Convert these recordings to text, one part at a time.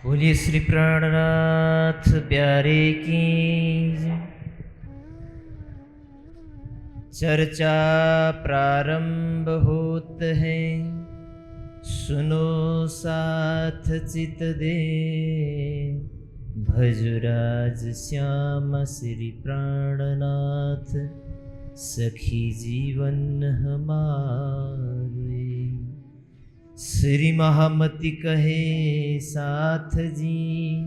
बोलिए श्री प्राणनाथ प्यारे की जय। चर्चा प्रारंभ होत है, सुनो साथ चित दे। भजुराज श्याम श्री प्राणनाथ, सखी जीवन हमारे। श्री महामति कहे साथ जी,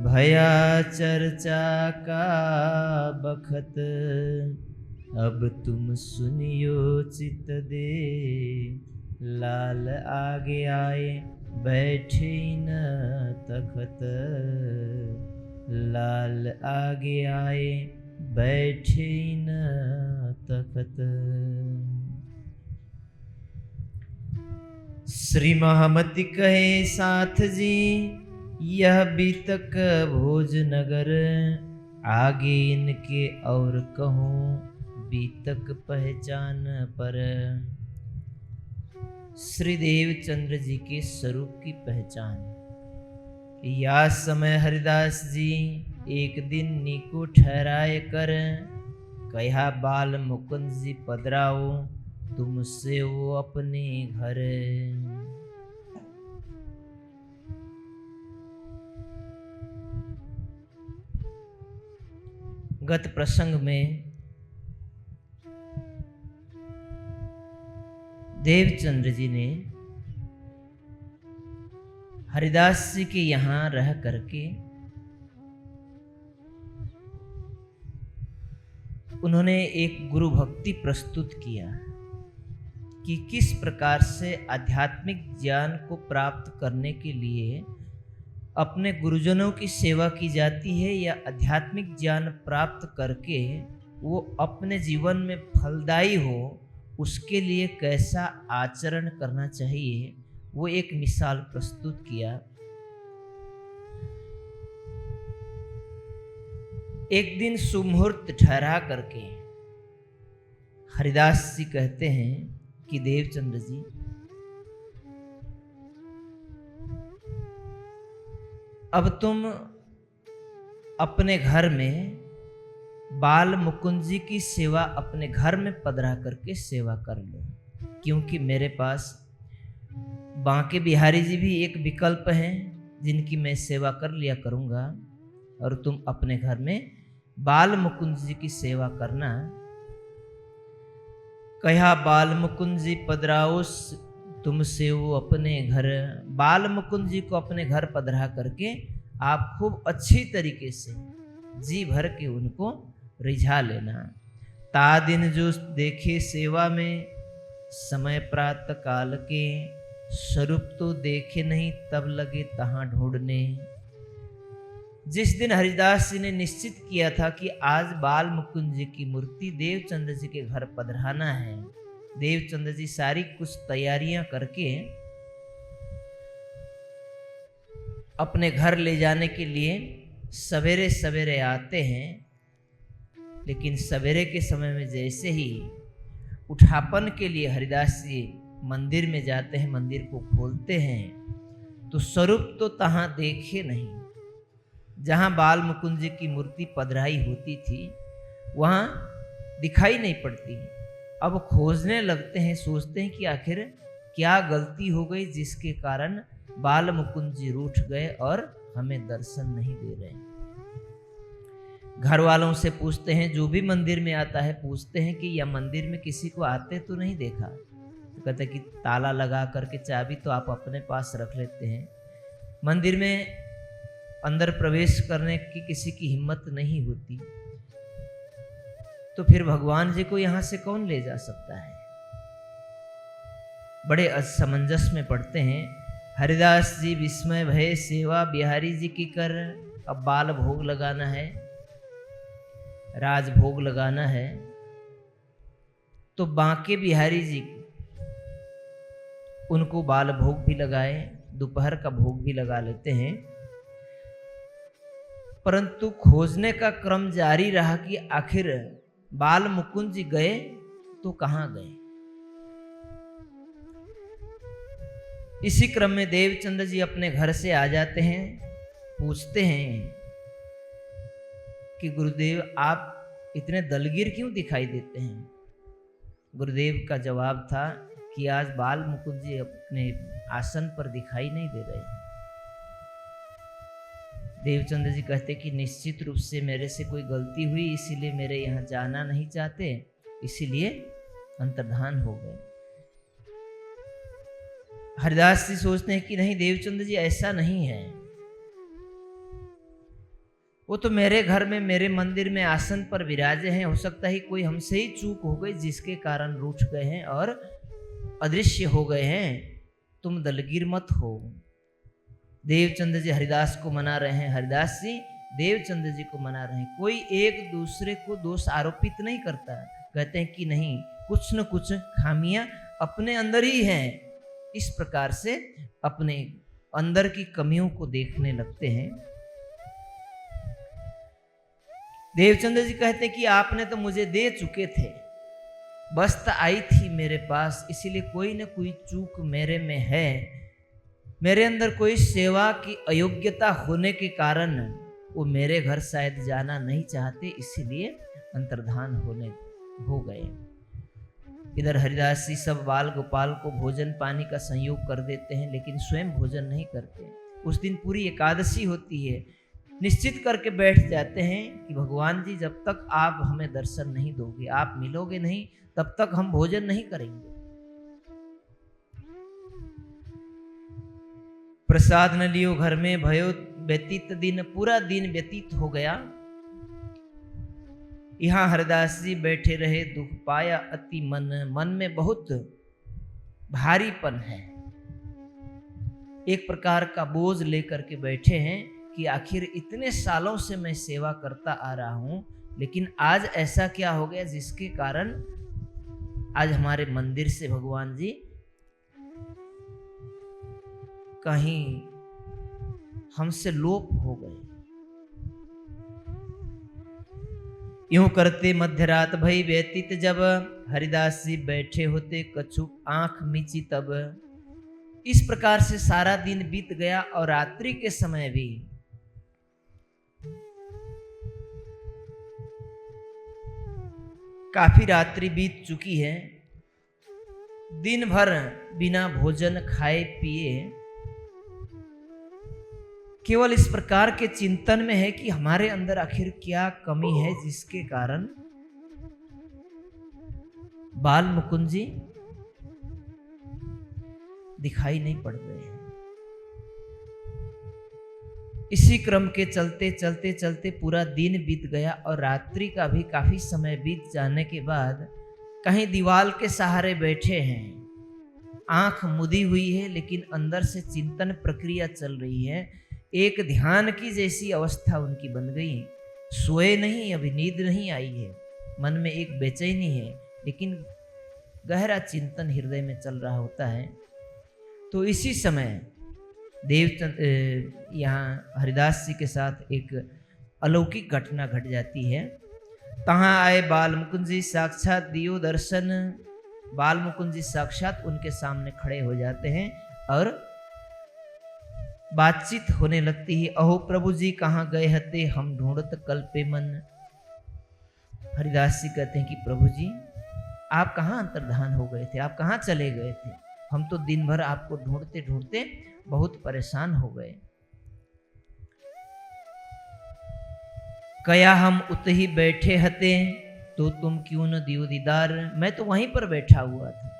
भया चर्चा का बखत। अब तुम सुनियो चित दे। लाल आगे आए बैठे न तखत। लाल आगे आए बैठे न तखत। श्री महामति कहे साथ जी, यह बीतक भोज नगर। आगे इनके और कहूँ बीतक पहचान पर। श्री देवचंद्र जी के स्वरूप की पहचान। या समय हरिदास जी एक दिन नीको ठहराए कर। कहा बाल मुकुंद जी पधराओ, तुमसे वो अपने घर। गत प्रसंग में देवचंद्र जी ने हरिदास जी के यहां रह करके उन्होंने एक गुरु भक्ति प्रस्तुत किया कि किस प्रकार से आध्यात्मिक ज्ञान को प्राप्त करने के लिए अपने गुरुजनों की सेवा की जाती है, या आध्यात्मिक ज्ञान प्राप्त करके वो अपने जीवन में फलदायी हो, उसके लिए कैसा आचरण करना चाहिए, वो एक मिसाल प्रस्तुत किया। एक दिन सुमुहूर्त ठहरा करके हरिदास जी कहते हैं कि देवचंद्र जी, अब तुम अपने घर में बाल मुकुंद जी की सेवा अपने घर में पधरा करके सेवा कर लो, क्योंकि मेरे पास बांके बिहारी जी भी एक विकल्प हैं जिनकी मैं सेवा कर लिया करूंगा, और तुम अपने घर में बाल मुकुंद जी की सेवा करना। कहा बाल मुकुंद जी पधराओ, तुमसे वो अपने घर। बाल मुकुंद जी को अपने घर पधरा करके आप खूब अच्छी तरीके से जी भर के उनको रिझा लेना। ता दिन जो देखे सेवा में, समय प्रातः काल के। स्वरूप तो देखे नहीं, तब लगे तहां ढूंढने। जिस दिन हरिदास जी ने निश्चित किया था कि आज बाल मुकुंद जी की मूर्ति देवचंद्र जी के घर पधराना है, देवचंद्र जी सारी कुछ तैयारियां करके अपने घर ले जाने के लिए सवेरे सवेरे आते हैं। लेकिन सवेरे के समय में जैसे ही उठापन के लिए हरिदास जी मंदिर में जाते हैं, मंदिर को खोलते हैं, तो स्वरूप तो तहां देखे नहीं। जहां बाल मुकुंद जी की मूर्ति पधराई होती थी वहां दिखाई नहीं पड़ती। अब खोजने लगते हैं, सोचते हैं कि आखिर क्या गलती हो गई जिसके कारण बाल मुकुंद जी रूठ गए और हमें दर्शन नहीं दे रहे। घर वालों से पूछते हैं, जो भी मंदिर में आता है पूछते हैं कि यह मंदिर में किसी को आते तो नहीं देखा। तो कहते हैं कि ताला लगा करके चाबी तो आप अपने पास रख लेते हैं, मंदिर में अंदर प्रवेश करने की किसी की हिम्मत नहीं होती, तो फिर भगवान जी को यहां से कौन ले जा सकता है। बड़े असमंजस में पड़ते हैं। हरिदास जी विस्मय भय सेवा बिहारी जी की कर। अब बाल भोग लगाना है, राज भोग लगाना है, तो बांके बिहारी जी उनको बाल भोग भी लगाए, दोपहर का भोग भी लगा लेते हैं। परंतु खोजने का क्रम जारी रहा कि आखिर बाल मुकुंद जी गए तो कहां गए। इसी क्रम में देवचंद्र जी अपने घर से आ जाते हैं, पूछते हैं कि गुरुदेव आप इतने दलगीर क्यों दिखाई देते हैं। गुरुदेव का जवाब था कि आज बाल मुकुंद जी अपने आसन पर दिखाई नहीं दे रहे। देवचंद्र जी कहते कि निश्चित रूप से मेरे से कोई गलती हुई, इसीलिए मेरे यहाँ जाना नहीं चाहते, इसीलिए अंतर्धान हो गए। हरिदास जी सोचते हैं कि नहीं देवचंद्र जी ऐसा नहीं है, वो तो मेरे घर में मेरे मंदिर में आसन पर विराजे हैं, हो सकता है कोई हमसे ही चूक हो गई जिसके कारण रूठ गए हैं और अदृश्य हो गए हैं, तुम दलगीर मत हो। देवचंद्र जी हरिदास को मना रहे हैं, हरिदास जी देवचंद्र जी को मना रहे हैं। कोई एक दूसरे को दोष आरोपित नहीं करता, कहते हैं कि नहीं कुछ न कुछ खामियां अपने अंदर ही हैं। इस प्रकार से अपने अंदर की कमियों को देखने लगते हैं। देवचंद्र जी कहते हैं कि आपने तो मुझे दे चुके थे, वस्त आई थी मेरे पास, इसीलिए कोई न कोई चूक मेरे में है, मेरे अंदर कोई सेवा की अयोग्यता होने के कारण वो मेरे घर शायद जाना नहीं चाहते, इसीलिए अंतर्धान हो गए। इधर हरिदास जी सब बाल गोपाल को भोजन पानी का संयोग कर देते हैं, लेकिन स्वयं भोजन नहीं करते। उस दिन पूरी एकादशी होती है, निश्चित करके बैठ जाते हैं कि भगवान जी जब तक आप हमें दर्शन नहीं दोगे, आप मिलोगे नहीं, तब तक हम भोजन नहीं करेंगे। प्रसाद न लियो घर में भयो व्यतीत दिन, पूरा दिन व्यतीत हो गया। यहाँ हरिदास जी बैठे रहे, दुख पाया अति मन में बहुत भारीपन है, एक प्रकार का बोझ लेकर के बैठे हैं कि आखिर इतने सालों से मैं सेवा करता आ रहा हूं, लेकिन आज ऐसा क्या हो गया जिसके कारण आज हमारे मंदिर से भगवान जी कहीं हमसे लोप हो गए। यूं करते मध्यरात भई व्यतीत जब, हरिदास जी बैठे होते कछु आंख मीची तब। इस प्रकार से सारा दिन बीत गया और रात्रि के समय भी काफी रात्रि बीत चुकी है। दिन भर बिना भोजन खाए पिए केवल इस प्रकार के चिंतन में है कि हमारे अंदर आखिर क्या कमी है जिसके कारण बाल मुकुंद जी दिखाई नहीं पड़ रहे हैं। इसी क्रम के चलते चलते चलते पूरा दिन बीत गया और रात्रि का भी काफी समय बीत जाने के बाद कहीं दीवार के सहारे बैठे हैं, आंख मुदी हुई है लेकिन अंदर से चिंतन प्रक्रिया चल रही है। एक ध्यान की जैसी अवस्था उनकी बन गई, सोए नहीं, अभी नींद नहीं आई है, मन में एक बेचैनी है, लेकिन गहरा चिंतन हृदय में चल रहा होता है। तो इसी समय देवचंद यहाँ हरिदास जी के साथ एक अलौकिक घटना घट जाती है। तहाँ आए बाल मुकुंद जी साक्षात दियो दर्शन। बाल मुकुंद जी साक्षात उनके सामने खड़े हो जाते हैं और बातचीत होने लगती है। अहो प्रभु जी कहाँ गए हते, हम ढूंढत कल्पे मन। हरिदास जी कहते हैं कि प्रभु जी आप कहाँ अंतर्धान हो गए थे, आप कहाँ चले गए थे, हम तो दिन भर आपको ढूंढते ढूंढते बहुत परेशान हो गए। कया हम उत ही बैठे हते, तो तुम क्यों न दियो दीदार। मैं तो वहीं पर बैठा हुआ था,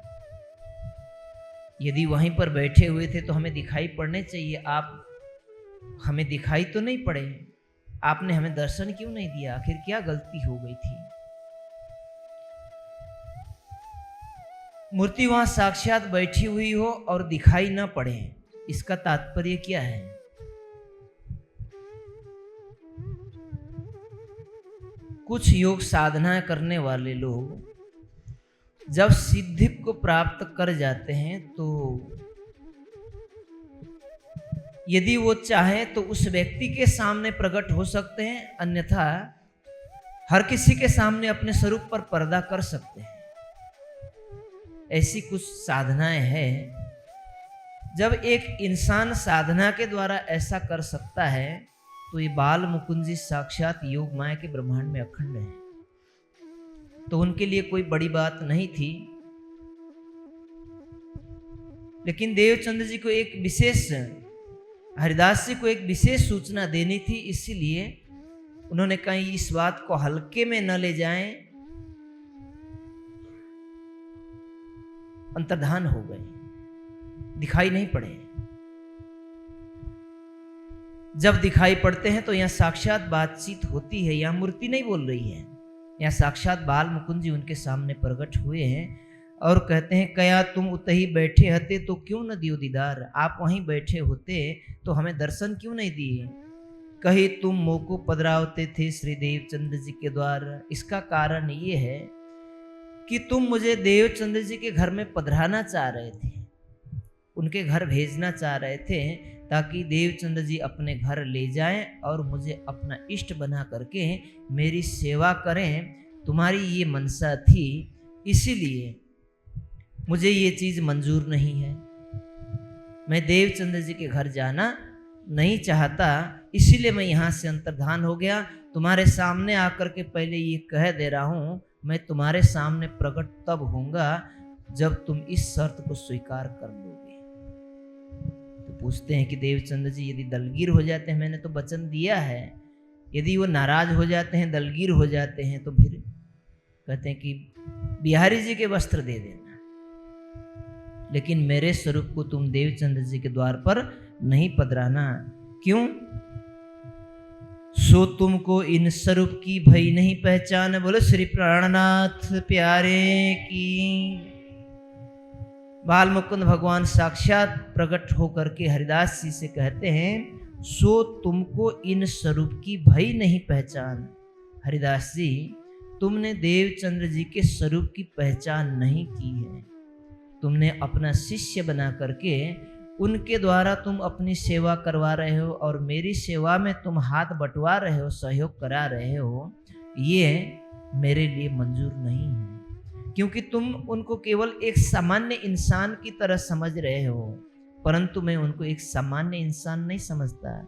यदि वहीं पर बैठे हुए थे तो हमें दिखाई पड़ने चाहिए, आप हमें दिखाई तो नहीं पड़े, आपने हमें दर्शन क्यों नहीं दिया, आखिर क्या गलती हो गई थी। मूर्ति वहां साक्षात बैठी हुई हो और दिखाई न पड़े, इसका तात्पर्य क्या है। कुछ योग साधना करने वाले लोग जब सिद्धि को प्राप्त कर जाते हैं तो यदि वो चाहें तो उस व्यक्ति के सामने प्रकट हो सकते हैं, अन्यथा हर किसी के सामने अपने स्वरूप पर पर्दा कर सकते हैं। ऐसी कुछ साधनाएं हैं जब एक इंसान साधना के द्वारा ऐसा कर सकता है तो ये बाल मुकुंद जी साक्षात योग माया के ब्रह्मांड में अखंड है, तो उनके लिए कोई बड़ी बात नहीं थी। लेकिन देवचंद्र जी को एक विशेष, हरिदास जी को एक विशेष सूचना देनी थी, इसीलिए उन्होंने कहीं इस बात को हल्के में न ले जाएं, अंतर्धान हो गए, दिखाई नहीं पड़े। जब दिखाई पड़ते हैं तो यहां साक्षात बातचीत होती है, यहां मूर्ति नहीं बोल रही है, यहां साक्षात बाल मुकुंद जी उनके सामने प्रकट हुए हैं और कहते हैं, कया तुम उतही बैठे हते तो क्यों न दियो दीदार, आप वहीं बैठे होते तो हमें दर्शन क्यों नहीं दिए। कही तुम मोको पधरावते थे श्री देवचंद्र जी के द्वार, इसका कारण ये है कि तुम मुझे देवचंद्र जी के घर में पधराना चाह रहे थे, उनके घर भेजना चाह रहे थे ताकि देवचंद्र जी अपने घर ले जाएं और मुझे अपना इष्ट बना करके मेरी सेवा करें, तुम्हारी ये मनसा थी, इसीलिए मुझे ये चीज़ मंजूर नहीं है। मैं देवचंद्र जी के घर जाना नहीं चाहता, इसीलिए मैं यहाँ से अंतर्धान हो गया। तुम्हारे सामने आकर के पहले ये कह दे रहा हूँ, मैं तुम्हारे सामने प्रकट तब होऊंगा जब तुम इस शर्त को स्वीकार कर लोगे। तो पूछते हैं कि देवचंद्र जी यदि दलगीर हो जाते हैं, मैंने तो वचन दिया है, यदि वो नाराज हो जाते हैं, दलगीर हो जाते हैं, तो फिर कहते हैं कि बिहारी जी के वस्त्र दे देना, लेकिन मेरे स्वरूप को तुम देवचंद्र जी के द्वार पर नहीं पधराना। क्यों? सो तुमको इन स्वरूप की भई नहीं पहचान, बोलो श्री प्राणनाथ प्यारे की। बाल मुकुंद भगवान साक्षात प्रकट होकर के हरिदास जी से कहते हैं, सो तुमको इन स्वरूप की भई नहीं पहचान। हरिदास जी, तुमने देवचंद्र जी के स्वरूप की पहचान नहीं की है, तुमने अपना शिष्य बना करके उनके द्वारा तुम अपनी सेवा करवा रहे हो और मेरी सेवा में तुम हाथ बंटवा रहे हो, सहयोग करा रहे हो, ये मेरे लिए मंजूर नहीं है। क्योंकि तुम उनको केवल एक सामान्य इंसान की तरह समझ रहे हो, परंतु मैं उनको एक सामान्य इंसान नहीं समझता।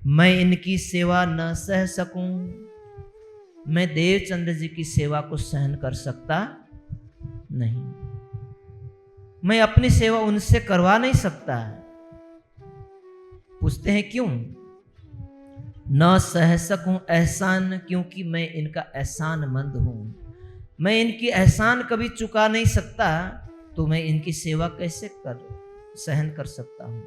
मैं इनकी सेवा न सह सकूं, मैं देवचंद्र जी की सेवा को सहन कर सकता नहीं, मैं अपनी सेवा उनसे करवा नहीं सकता। पूछते हैं क्यों? न सह सकूं एहसान, क्योंकि मैं इनका एहसान मंद हूं, मैं इनकी एहसान कभी चुका नहीं सकता, तो मैं इनकी सेवा कैसे सहन कर सकता हूं।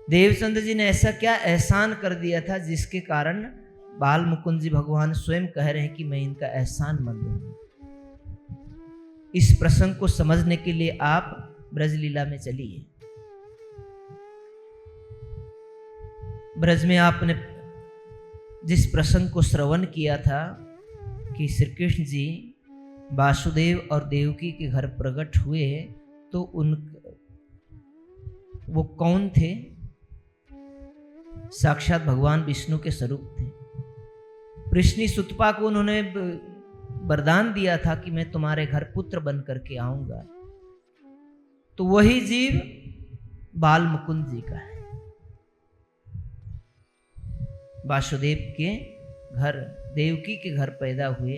देवचंद्र जी ने ऐसा क्या एहसान कर दिया था जिसके कारण बाल मुकुंद जी भगवान स्वयं कह रहे हैं कि मैं इनका एहसान मंद हूं। इस प्रसंग को समझने के लिए आप ब्रजलीला में चलिए। ब्रज में आपने जिस प्रसंग को श्रवण किया था कि श्री कृष्ण जी वासुदेव और देवकी के घर प्रकट हुए, तो वो कौन थे? साक्षात भगवान विष्णु के स्वरूप थे। कृष्णी सुतपा को उन्होंने वरदान दिया था कि मैं तुम्हारे घर पुत्र बन करके आऊंगा, तो वही जीव बाल मुकुंद जी का है। वासुदेव के घर, देवकी के घर पैदा हुए,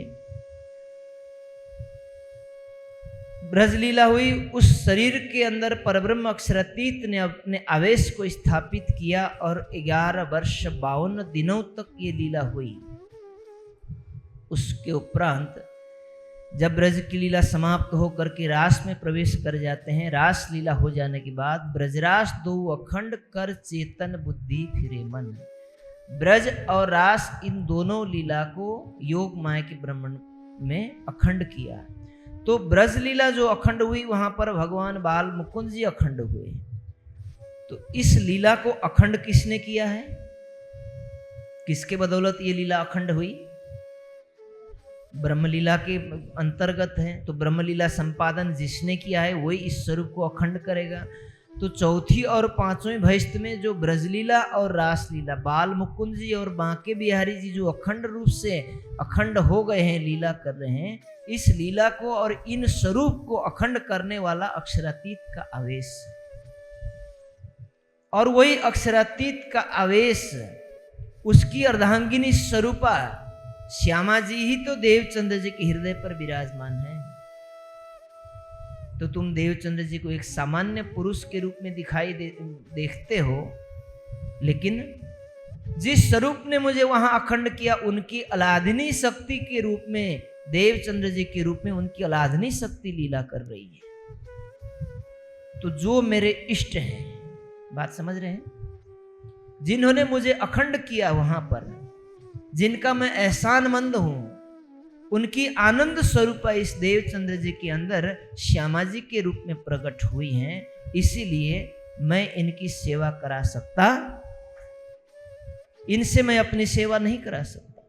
ब्रजलीला हुई, उस शरीर के अंदर परब्रह्म अक्षरातीत ने अपने आवेश को स्थापित किया और 11 वर्ष 52 दिनों तक ये लीला हुई। उसके उपरांत जब ब्रज की लीला समाप्त होकर के रास में प्रवेश कर जाते हैं, रास लीला हो जाने के बाद ब्रजरास दो अखंड कर चेतन बुद्धि फिरे मन। ब्रज और रास इन दोनों लीला को योग माया के ब्रह्मांड में अखंड किया। तो ब्रज लीला जो अखंड हुई, वहां पर भगवान बाल मुकुंद जी अखंड हुए। तो इस लीला को अखंड किसने किया है? किसके बदौलत ये लीला अखंड हुई? ब्रह्मलीला के अंतर्गत है, तो ब्रह्मलीला संपादन जिसने किया है वही इस स्वरूप को अखंड करेगा। तो चौथी और पांचवें भैस्त में जो ब्रजलीला और रासलीला, बाल मुकुंद जी और बांके बिहारी जी जो अखंड रूप से अखंड हो गए हैं, लीला कर रहे हैं, इस लीला को और इन स्वरूप को अखंड करने वाला अक्षरातीत का आवेश, और वही अक्षरातीत का आवेश उसकी अर्धांगिनी स्वरूपा श्यामा जी ही तो देवचंद्र जी के हृदय पर विराजमान है। तो तुम देवचंद्र जी को एक सामान्य पुरुष के रूप में दिखाई देखते हो, लेकिन जिस स्वरूप ने मुझे वहां अखंड किया, उनकी अलाधनी शक्ति के रूप में, देवचंद्र जी के रूप में उनकी अलाधनी शक्ति लीला कर रही है। तो जो मेरे इष्ट हैं, बात समझ रहे हैं, जिन्होंने मुझे अखंड किया वहां पर, जिनका मैं एहसानमंद हूं, उनकी आनंद स्वरूपा इस देवचंद्र जी के अंदर श्यामा जी के रूप में प्रकट हुई हैं। इसीलिए मैं इनकी सेवा करा सकता, इनसे मैं अपनी सेवा नहीं करा सकता।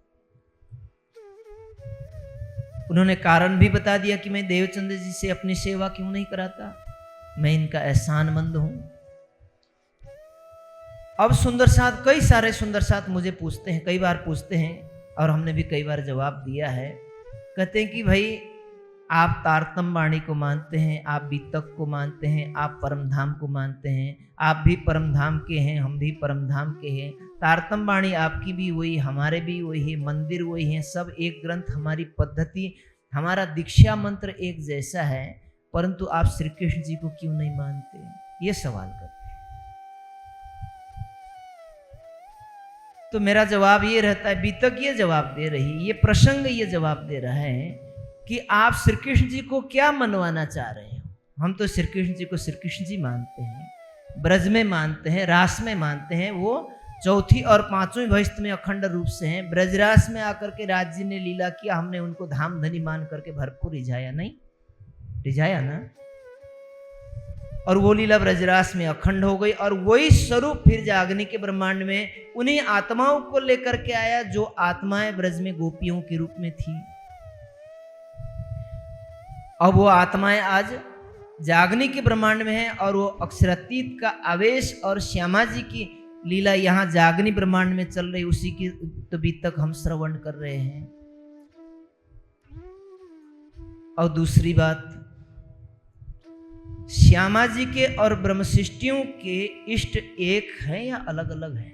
उन्होंने कारण भी बता दिया कि मैं देवचंद्र जी से अपनी सेवा क्यों नहीं कराता, मैं इनका एहसानमंद हूं। अब सुंदर साथ, कई सारे सुंदर साथ मुझे पूछते हैं, कई बार पूछते हैं, और हमने भी कई बार जवाब दिया है। कहते हैं कि भाई आप तारतम वाणी को मानते हैं, आप बीतक को मानते हैं, आप परमधाम को मानते हैं, आप भी परमधाम के हैं, हम भी परमधाम के हैं, तारतम वाणी आपकी भी वही, हमारे भी वही है, मंदिर वही है, सब एक ग्रंथ, हमारी पद्धति, हमारा दीक्षा मंत्र एक जैसा है, परंतु आप श्री कृष्ण जी को क्यों नहीं मानते? ये सवाल करते हैं। तो मेरा जवाब ये रहता है, बीतक ये जवाब दे रही, ये प्रसंग ये जवाब दे रहा है कि आप श्री कृष्ण जी को क्या मनवाना चाह रहे हो। हम तो श्री कृष्ण जी को श्री कृष्ण जी मानते हैं, ब्रज में मानते हैं, रास में मानते हैं, वो चौथी और पांचवें भैस्त में अखंड रूप से हैं। ब्रजरास में आकर के राज जी ने लीला किया, हमने उनको धाम धनी मान करके भरपूर रिझाया, नहीं रिझाया ना, और वो लीला ब्रजरास में अखंड हो गई। और वही स्वरूप फिर जागनी के ब्रह्मांड में उन्हीं आत्माओं को लेकर के आया जो आत्माएं ब्रज में गोपियों के रूप में थी। अब वो आत्माएं आज जागनी के ब्रह्मांड में है, और वो अक्षरातीत का आवेश और श्यामा जी की लीला यहाँ जागनी ब्रह्मांड में चल रही, उसी की तो बीतक हम श्रवण कर रहे हैं। और दूसरी बात, श्यामा जी के और ब्रह्मशिष्टियों के इष्ट एक है या अलग अलग है?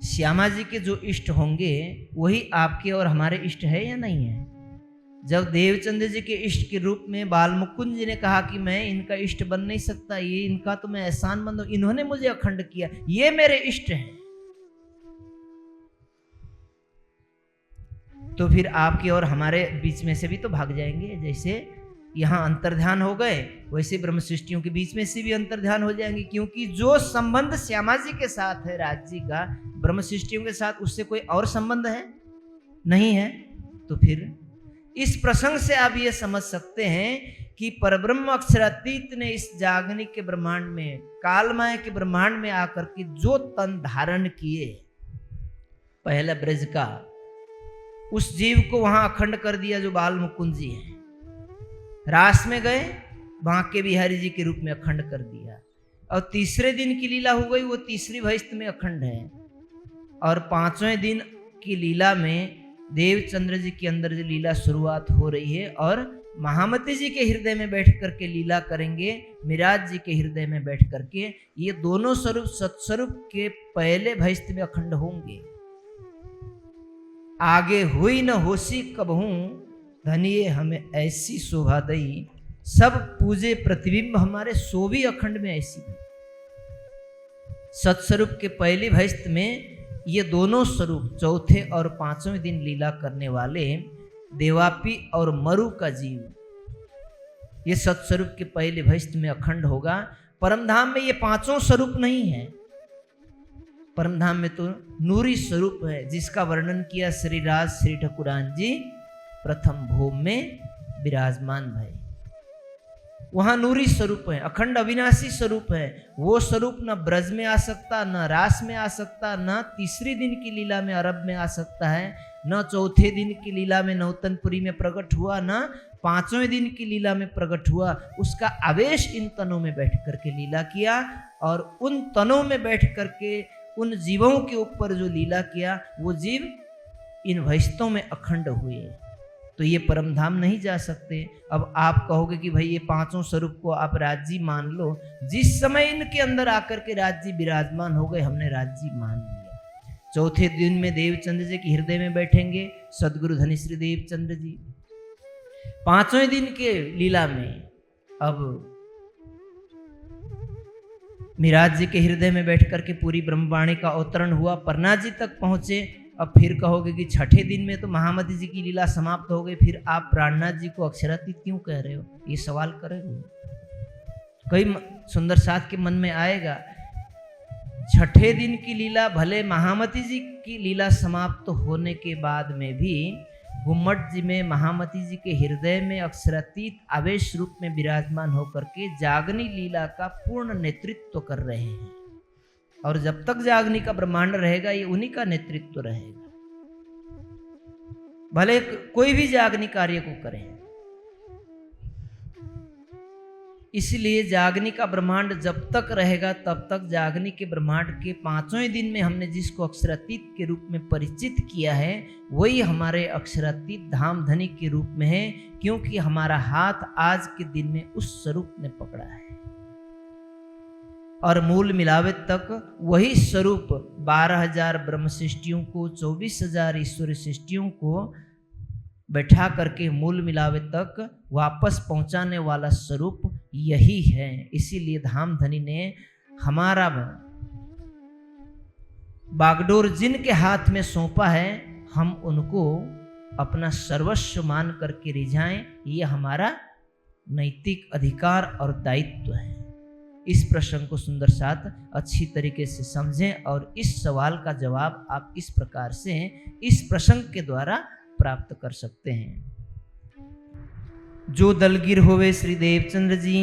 श्यामा जी के जो इष्ट होंगे वही आपके और हमारे इष्ट है या नहीं है? जब देवचंद्र जी के इष्ट के रूप में बाल मुकुंद जी ने कहा कि मैं इनका इष्ट बन नहीं सकता, ये इनका तो मैं एहसानमंद हूं, इन्होंने मुझे अखंड किया, ये मेरे इष्ट हैं, तो फिर आपके और हमारे बीच में से भी तो भाग जाएंगे। जैसे यहाँ अंतर्ध्यान हो गए, वैसे ब्रह्म सृष्टियों के बीच में से भी अंतर्ध्यान हो जाएंगे, क्योंकि जो संबंध श्यामा जी के साथ है राज जी का ब्रह्म सृष्टियों के साथ, उससे कोई और संबंध है नहीं है। तो फिर इस प्रसंग से आप ये समझ सकते हैं कि परब्रह्म अक्षरातीत ने इस जागनिक के ब्रह्मांड में, कालमय के ब्रह्मांड में आकर के जो तन धारण किए पहले ब्रज का, उस जीव को वहां अखंड कर दिया जो बाल मुकुंद जी हैं। रास में गए, बांके बिहारी जी के रूप में अखंड कर दिया, और तीसरे दिन की लीला हो गई, वो तीसरी भैस्त में अखंड है। और पांचवें दिन की लीला में देवचंद्र जी के अंदर जो लीला शुरुआत हो रही है, और महामती जी के हृदय में बैठ करके लीला करेंगे, मिराज जी के हृदय में बैठ करके। ये दोनों स्वरूप सत्स्वरूप के पहले भैस्त में अखंड होंगे। आगे हुई न होसी कबहू, धनिये हमें ऐसी शोभा दई, सब पूजे प्रतिबिंब हमारे, सो भी अखंड में ऐसी। सत्स्वरूप के पहली भैस्त में ये दोनों स्वरूप चौथे और पांचवें दिन लीला करने वाले देवापी और मरु का जीव, ये सत्स्वरूप के पहले भैस्त में अखंड होगा। परमधाम में ये पांचों स्वरूप नहीं है, परमधाम में तो नूरी स्वरूप है, जिसका वर्णन किया श्री राज श्री ठाकुरान जी प्रथम भोग में विराजमान भय। वहां नूरी स्वरूप है, अखंड अविनाशी स्वरूप है। वो स्वरूप न ब्रज में आ सकता, न रास में आ सकता, न तीसरी दिन की लीला में अरब में आ सकता है, न चौथे दिन की लीला में नौतनपुरी में प्रकट हुआ, न पांचवें दिन की लीला में प्रकट हुआ। उसका आवेश इन तनों में बैठ करके लीला किया, और उन तनों में बैठ करके उन जीवों के ऊपर जो लीला किया, वो जीव इन वैष्णव में अखंड हुए। तो ये परम धाम नहीं जा सकते। अब आप कहोगे कि भाई ये पांचों स्वरूप को आप राज्य मान लो। जिस समय इनके अंदर आकर के राज्य विराजमान हो गए, हमने राज्य मान लिया। चौथे दिन में देवचंद्र जी के हृदय में बैठेंगे सदगुरु धनी श्री देवचंद्र जी। पांचवें दिन के लीला में अब मिराज जी के हृदय में बैठ करके पूरी ब्रह्मवाणी का अवतरण हुआ, पन्ना जी तक पहुंचे। अब फिर कहोगे कि छठे दिन में तो महामती जी की लीला समाप्त हो गई, फिर आप प्राणनाथ जी को अक्षरातीत क्यों कह रहे हो? ये सवाल करेंगे, कई सुंदर साथ के मन में आएगा। छठे दिन की लीला भले महामती जी की लीला समाप्त होने के बाद में भी गुम्मट जी में महामती जी के हृदय में अक्षरातीत आवेश रूप में विराजमान होकर के जागनी लीला का पूर्ण नेतृत्व कर रहे हैं। और जब तक जागनी का ब्रह्मांड रहेगा, ये उन्हीं का नेतृत्व रहेगा, भले कोई भी जागनी कार्य को करें। इसलिए जागनी का ब्रह्मांड जब तक रहेगा, तब तक जागनी के ब्रह्मांड के पांचवें दिन में हमने जिसको अक्षरातीत के रूप में परिचित किया है, वही हमारे अक्षरातीत धाम धनी के रूप में है, क्योंकि हमारा हाथ आज के दिन में उस स्वरूप ने पकड़ा है। और मूल मिलावे तक वही स्वरूप 12,000 ब्रह्म सृष्टियों को, 24,000 ईश्वरी सृष्टियों को बैठा करके मूल मिलावे तक वापस पहुंचाने वाला स्वरूप यही है। इसीलिए धाम धनी ने हमारा बागडोर जिनके हाथ में सौंपा है, हम उनको अपना सर्वस्व मान करके रिझाएं, ये हमारा नैतिक अधिकार और दायित्व है। इस प्रश्न को सुंदर साथ अच्छी तरीके से समझें, और इस सवाल का जवाब आप इस प्रकार से इस प्रसंग के द्वारा प्राप्त कर सकते हैं। जो दलगिर होवे श्री देवचंद्र जी,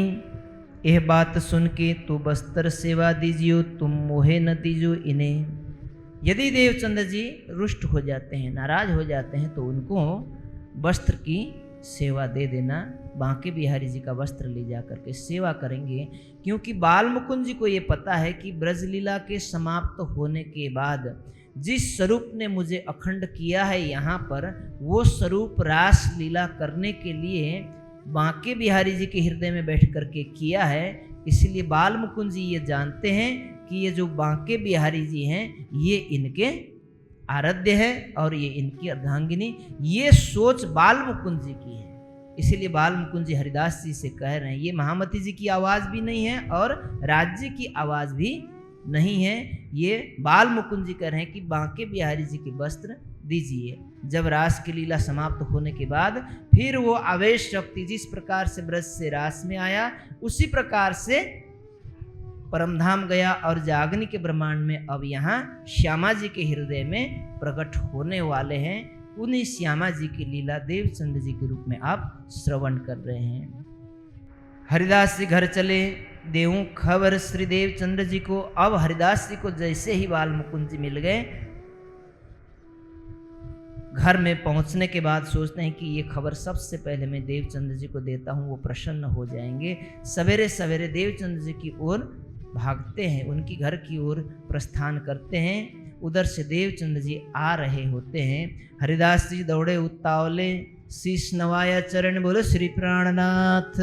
यह बात सुन के तो बस्तर सेवा दीजियो, तुम मोहे न दीजो इन्हें। यदि देवचंद्र जी रुष्ट हो जाते हैं, नाराज हो जाते हैं, तो उनको वस्त्र की सेवा दे देना। बांके बिहारी जी का वस्त्र ले जा करके सेवा करेंगे, क्योंकि बाल मुकुंद जी को ये पता है कि ब्रजलीला के समाप्त होने के बाद जिस स्वरूप ने मुझे अखंड किया है यहाँ पर, वो स्वरूप रास लीला करने के लिए बांके बिहारी जी के हृदय में बैठ करके किया है। इसलिए बाल मुकुंद जी ये जानते हैं कि ये जो बांके बिहारी जी हैं, ये इनके आराध्य है और ये इनकी अर्धांगिनी। ये सोच बाल मुकुंद जी की है। इसीलिए बाल मुकुंद जी हरिदास जी से कह रहे हैं, ये महामती जी की आवाज भी नहीं है और राज्य की आवाज भी नहीं है। ये बाल मुकुंद जी कह रहे हैं कि बांके बिहारी जी के वस्त्र दीजिए। जब रास की लीला समाप्त होने के बाद फिर वो आवेश शक्ति जिस प्रकार से ब्रज से रास में आया, उसी प्रकार से परमधाम गया और जागनी के ब्रह्मांड में अब यहाँ श्यामा जी के हृदय में प्रकट होने वाले हैं। उन्हीं श्यामा जी की लीला देवचंद्र जी के रूप में आप श्रवण कर रहे हैं। हरिदास जी घर चले, देवों खबर श्री देवचंद्र जी को। अब हरिदास जी को जैसे ही बाल मुकुंद जी मिल गए, घर में पहुंचने के बाद सोचते हैं कि ये खबर सबसे पहले मैं देवचंद्र जी को देता हूँ, वो प्रसन्न हो जाएंगे। सवेरे सवेरे देवचंद्र जी की ओर भागते हैं, उनकी घर की ओर प्रस्थान करते हैं। उधर से देवचंद्र जी आ रहे होते हैं। हरिदास जी दौड़े उतावले, शीश नवाया चरण बोले श्री प्राणनाथ।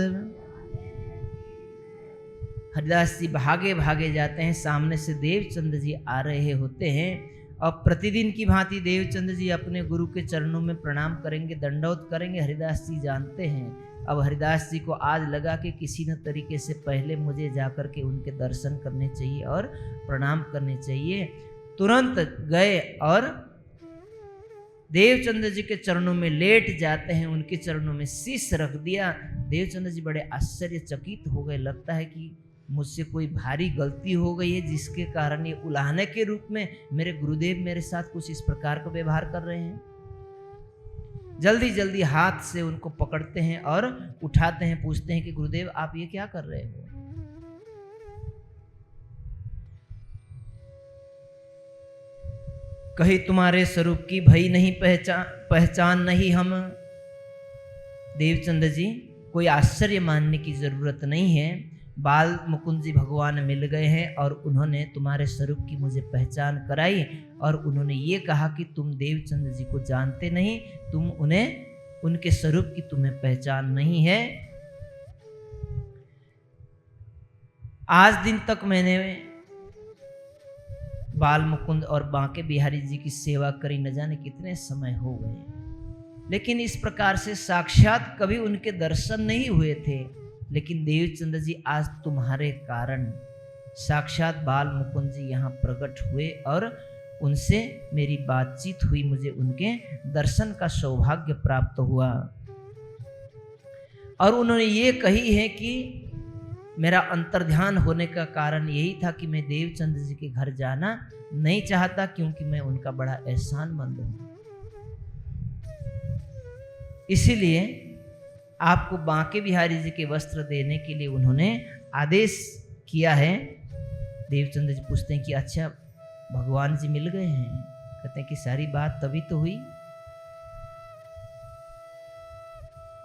हरिदास जी भागे भागे जाते हैं, सामने से देवचंद्र जी आ रहे होते हैं। अब प्रतिदिन की भांति देवचंद्र जी अपने गुरु के चरणों में प्रणाम करेंगे, दंडवत करेंगे। हरिदास जी जानते हैं, अब हरिदास जी को आज लगा कि किसी न तरीके से पहले मुझे जाकर के उनके दर्शन करने चाहिए और प्रणाम करने चाहिए। तुरंत गए और देवचंद्र जी के चरणों में लेट जाते हैं, उनके चरणों में शीश रख दिया। देवचंद्र जी बड़े आश्चर्यचकित हो गए, लगता है कि मुझसे कोई भारी गलती हो गई है जिसके कारण ये उलाहने के रूप में मेरे गुरुदेव मेरे साथ कुछ इस प्रकार का व्यवहार कर रहे हैं। जल्दी जल्दी हाथ से उनको पकड़ते हैं और उठाते हैं, पूछते हैं कि गुरुदेव आप ये क्या कर रहे हो? कहीं तुम्हारे स्वरूप की भई नहीं पहचान नहीं हम। देवचंद जी, कोई आश्चर्य मानने की जरूरत नहीं है। बाल मुकुंद जी भगवान मिल गए हैं और उन्होंने तुम्हारे स्वरूप की मुझे पहचान कराई और उन्होंने ये कहा कि तुम देवचंद जी को जानते नहीं, तुम उन्हें उनके स्वरूप की तुम्हें पहचान नहीं है। आज दिन तक मैंने बाल मुकुंद और बांके बिहारी जी की सेवा करी, न जाने कितने समय हो गए, लेकिन इस प्रकार से साक्षात कभी उनके दर्शन नहीं हुए थे। लेकिन देवचंद जी, आज तुम्हारे कारण साक्षात बाल मुकुंद जी यहाँ प्रकट हुए और उनसे मेरी बातचीत हुई, मुझे उनके दर्शन का सौभाग्य प्राप्त हुआ। और उन्होंने ये कही है कि मेरा अंतर्ध्यान होने का कारण यही था कि मैं देवचंद जी के घर जाना नहीं चाहता, क्योंकि मैं उनका बड़ा एहसानमंद हूं। इसीलिए आपको बांके बिहारी जी के वस्त्र देने के लिए उन्होंने आदेश किया है। देवचंद जी पूछते हैं कि अच्छा भगवान जी मिल गए हैं? कहते हैं कि सारी बात तभी तो हुई।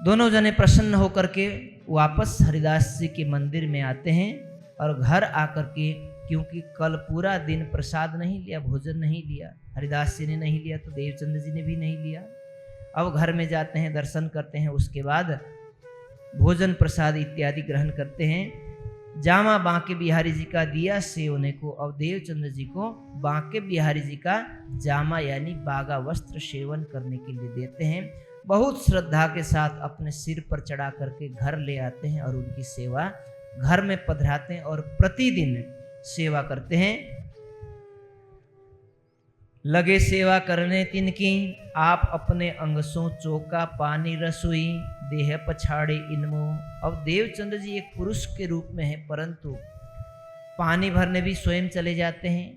दोनों जने प्रसन्न होकर के वापस हरिदास जी के मंदिर में आते हैं और घर आकर के, क्योंकि कल पूरा दिन प्रसाद नहीं लिया, भोजन नहीं लिया, हरिदास जी ने नहीं लिया तो देवचंद जी ने भी नहीं लिया। अब घर में जाते हैं, दर्शन करते हैं, उसके बाद भोजन प्रसाद इत्यादि ग्रहण करते हैं। जामा बांके बिहारी जी का दिया सेवने को, अब देवचंद जी को बांके बिहारी जी का जामा यानी बागा वस्त्र सेवन करने के लिए देते हैं। बहुत श्रद्धा के साथ अपने सिर पर चढ़ा करके घर ले आते हैं और उनकी सेवा घर में पधराते हैं और प्रतिदिन सेवा करते हैं। लगे सेवा करने तिनकी, आप अपने अंगसों चौका पानी रसोई, देह पछाड़े इनमो। अब देवचंद जी एक पुरुष के रूप में हैं, परंतु पानी भरने भी स्वयं चले जाते हैं,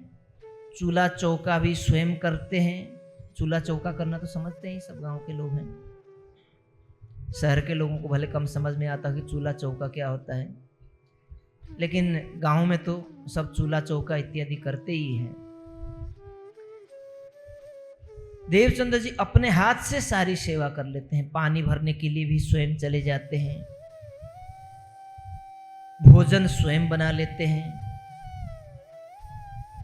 चूल्हा चौका भी स्वयं करते हैं। चूल्हा चौका करना तो समझते हैं, सब गांव के लोग हैं। शहर के लोगों को भले कम समझ में आता है कि चूल्हा चौका क्या होता है, लेकिन गांव में तो सब चूल्हा चौका इत्यादि करते ही हैं। देवचंद जी अपने हाथ से सारी सेवा कर लेते हैं, पानी भरने के लिए भी स्वयं चले जाते हैं, भोजन स्वयं बना लेते हैं।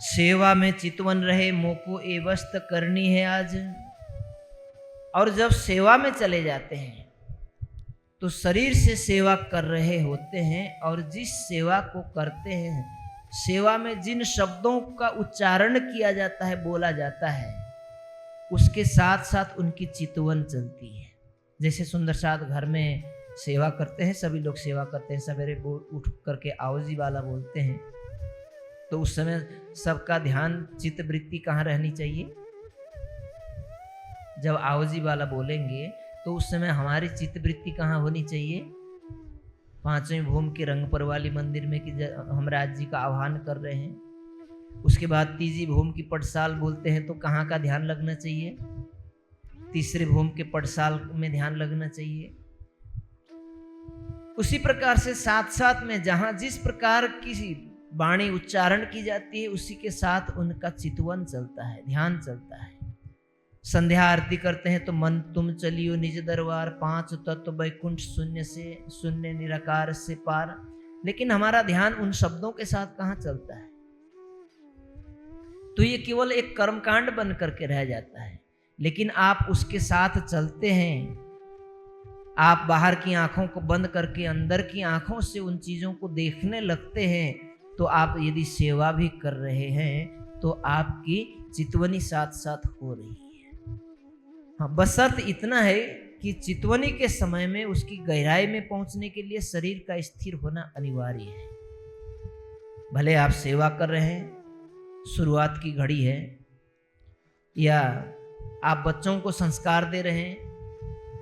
सेवा में चितवन रहे मोको एवस्त करनी है आज। और जब सेवा में चले जाते हैं तो शरीर से सेवा कर रहे होते हैं, और जिस सेवा को करते हैं, सेवा में जिन शब्दों का उच्चारण किया जाता है, बोला जाता है, उसके साथ साथ उनकी चितवन चलती है। जैसे सुंदर साथ घर में सेवा करते हैं, सभी लोग सेवा करते हैं, सवेरे उठ करके आओजी वाला बोलते हैं, तो उस समय सबका ध्यान चित्त वृत्ति कहाँ रहनी चाहिए? जब आओजी वाला बोलेंगे तो उस समय हमारी चित्त वृत्ति कहाँ होनी चाहिए? पांचवें भूम के रंगपर वाली मंदिर में कि हम राज जी का आह्वान कर रहे हैं। उसके बाद तीजी भूम की पटसाल बोलते हैं तो कहाँ का ध्यान लगना चाहिए? तीसरे भूम के पटसाल में ध्यान लगना चाहिए। उसी प्रकार से साथ साथ में जहां जिस प्रकार की वाणी उच्चारण की जाती है, उसी के साथ उनका चितवन चलता है, ध्यान चलता है। संध्या आरती करते हैं तो मन तुम चलियो निज दरबार, पांच तत्व वैकुंठ शून्य से शून्य निराकार से पार। लेकिन हमारा ध्यान उन शब्दों के साथ कहाँ चलता है? तो ये केवल एक कर्मकांड बन करके रह जाता है। लेकिन आप उसके साथ चलते हैं, आप बाहर की आंखों को बंद करके अंदर की आंखों से उन चीजों को देखने लगते हैं, तो आप यदि सेवा भी कर रहे हैं तो आपकी चितवनी साथ साथ हो रही है। हाँ, बशर्त इतना है कि चितवनी के समय में उसकी गहराई में पहुंचने के लिए शरीर का स्थिर होना अनिवार्य है। भले आप सेवा कर रहे हैं, शुरुआत की घड़ी है, या आप बच्चों को संस्कार दे रहे हैं,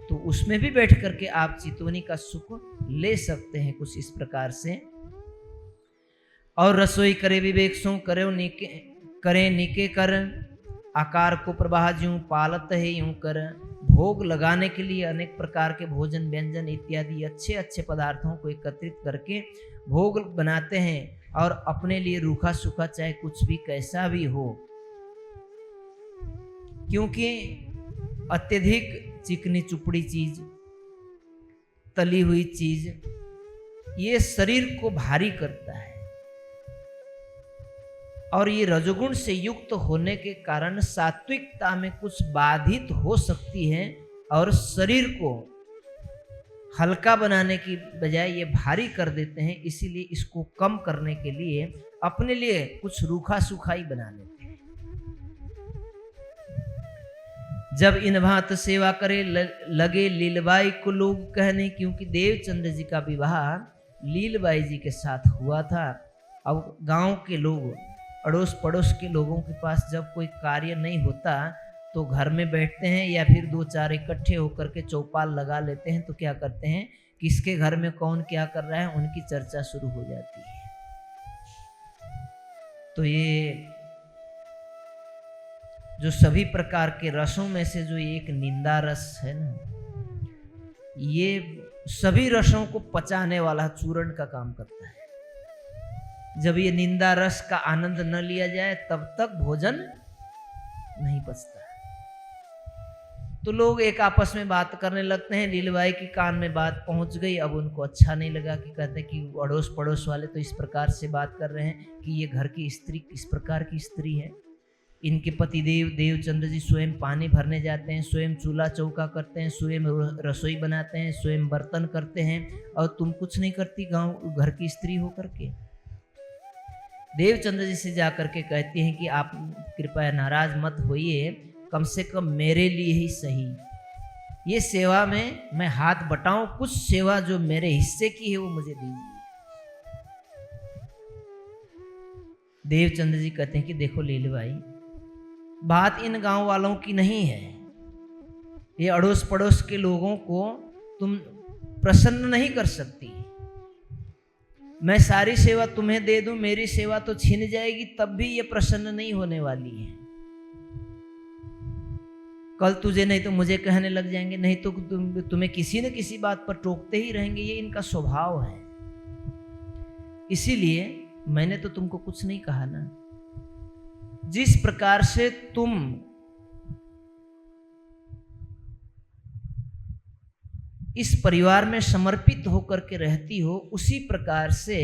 तो उसमें भी बैठ करके आप चितवनी का सुख ले सकते हैं कुछ इस प्रकार से। और रसोई करे विवेक सो करे नीके करे नीके कर, आकार को प्रवाह ज्यों पालत है यूं कर। भोग लगाने के लिए अनेक प्रकार के भोजन व्यंजन इत्यादि अच्छे अच्छे पदार्थों को एकत्रित करके भोग बनाते हैं, और अपने लिए रूखा सूखा चाहे कुछ भी कैसा भी हो क्योंकि अत्यधिक चिकनी चुपड़ी चीज, तली हुई चीज, ये शरीर को भारी करता है और ये रजोगुण से युक्त होने के कारण सात्विकता में कुछ बाधित हो सकती है और शरीर को हल्का बनाने की बजाय ये भारी कर देते हैं। इसीलिए इसको कम करने के लिए अपने लिए कुछ रूखा सूखा ही बना लेते हैं। जब इन भांत सेवा करे लगे लीलबाई को लोग कहने, क्योंकि देवचंद्र जी का विवाह लीलबाई जी के साथ हुआ था। अब गांव के लोग, अड़ोस पड़ोस के लोगों के पास जब कोई कार्य नहीं होता तो घर में बैठते हैं या फिर दो चार इकट्ठे होकर के चौपाल लगा लेते हैं। तो क्या करते हैं, किसके घर में कौन क्या कर रहा है उनकी चर्चा शुरू हो जाती है। तो ये जो सभी प्रकार के रसों में से जो एक निंदा रस है ना, ये सभी रसों को पचाने वाला चूर्ण का काम करता है। जब ये निंदा रस का आनंद न लिया जाए तब तक भोजन नहीं पचता। तो लोग एक आपस में बात करने लगते हैं। लीलबाई की कान में बात पहुंच गई। अब उनको अच्छा नहीं लगा कि कहते कि अड़ोस पड़ोस वाले तो इस प्रकार से बात कर रहे हैं कि ये घर की स्त्री किस प्रकार की स्त्री है। इनके पति देवचंद्र जी स्वयं पानी भरने जाते हैं, स्वयं चूल्हा चौका करते हैं, स्वयं रसोई बनाते हैं, स्वयं बर्तन करते हैं, और तुम कुछ नहीं करती गांव घर की स्त्री होकर के। देवचंद्र जी से जाकर के कहती हैं कि आप कृपया नाराज मत होइए, कम से कम मेरे लिए ही सही ये सेवा में मैं हाथ बटाऊं, कुछ सेवा जो मेरे हिस्से की है वो मुझे दीजिए। देवचंद्र जी कहते हैं कि देखो लीलबाई, बात इन गांव वालों की नहीं है। ये अड़ोस पड़ोस के लोगों को तुम प्रसन्न नहीं कर सकती। मैं सारी सेवा तुम्हें दे दूं, मेरी सेवा तो छीन जाएगी, तब भी ये प्रसन्न नहीं होने वाली है। कल तुझे नहीं तो मुझे कहने लग जाएंगे, नहीं तो तुम्हें किसी न किसी बात पर टोकते ही रहेंगे। ये इनका स्वभाव है। इसीलिए मैंने तो तुमको कुछ नहीं कहा ना। जिस प्रकार से तुम इस परिवार में समर्पित होकर के रहती हो, उसी प्रकार से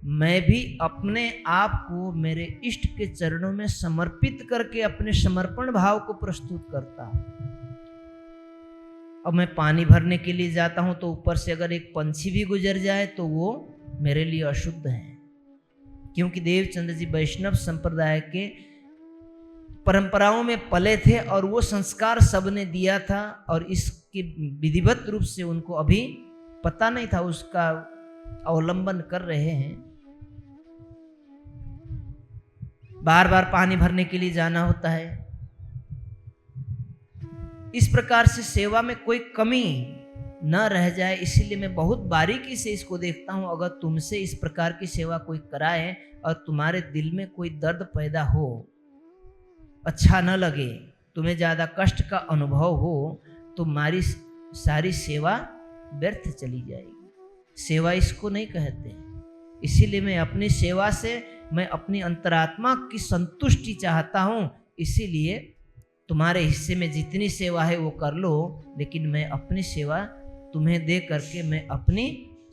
मैं भी अपने आप को मेरे इष्ट के चरणों में समर्पित करके अपने समर्पण भाव को प्रस्तुत करता हूं। अब मैं पानी भरने के लिए जाता हूं तो ऊपर से अगर एक पंछी भी गुजर जाए तो वो मेरे लिए अशुद्ध है, क्योंकि देवचंद्र जी वैष्णव संप्रदाय के परंपराओं में पले थे और वो संस्कार सबने दिया था, और इसके विधिवत रूप से उनको अभी पता नहीं था, उसका अवलंबन कर रहे हैं। बार बार पानी भरने के लिए जाना होता है। इस प्रकार से सेवा में कोई कमी न रह जाए, इसीलिए मैं बहुत बारीकी से इसको देखता हूं। अगर तुमसे इस प्रकार की सेवा कोई कराए और तुम्हारे दिल में कोई दर्द पैदा हो, अच्छा न लगे, तुम्हें ज्यादा कष्ट का अनुभव हो, तो हमारी सारी सेवा व्यर्थ चली जाएगी। सेवा इसको नहीं कहते। इसीलिए मैं अपनी सेवा से मैं अपनी अंतरात्मा की संतुष्टि चाहता हूं। इसीलिए तुम्हारे हिस्से में जितनी सेवा है वो कर लो, लेकिन मैं अपनी सेवा तुम्हें दे करके मैं अपनी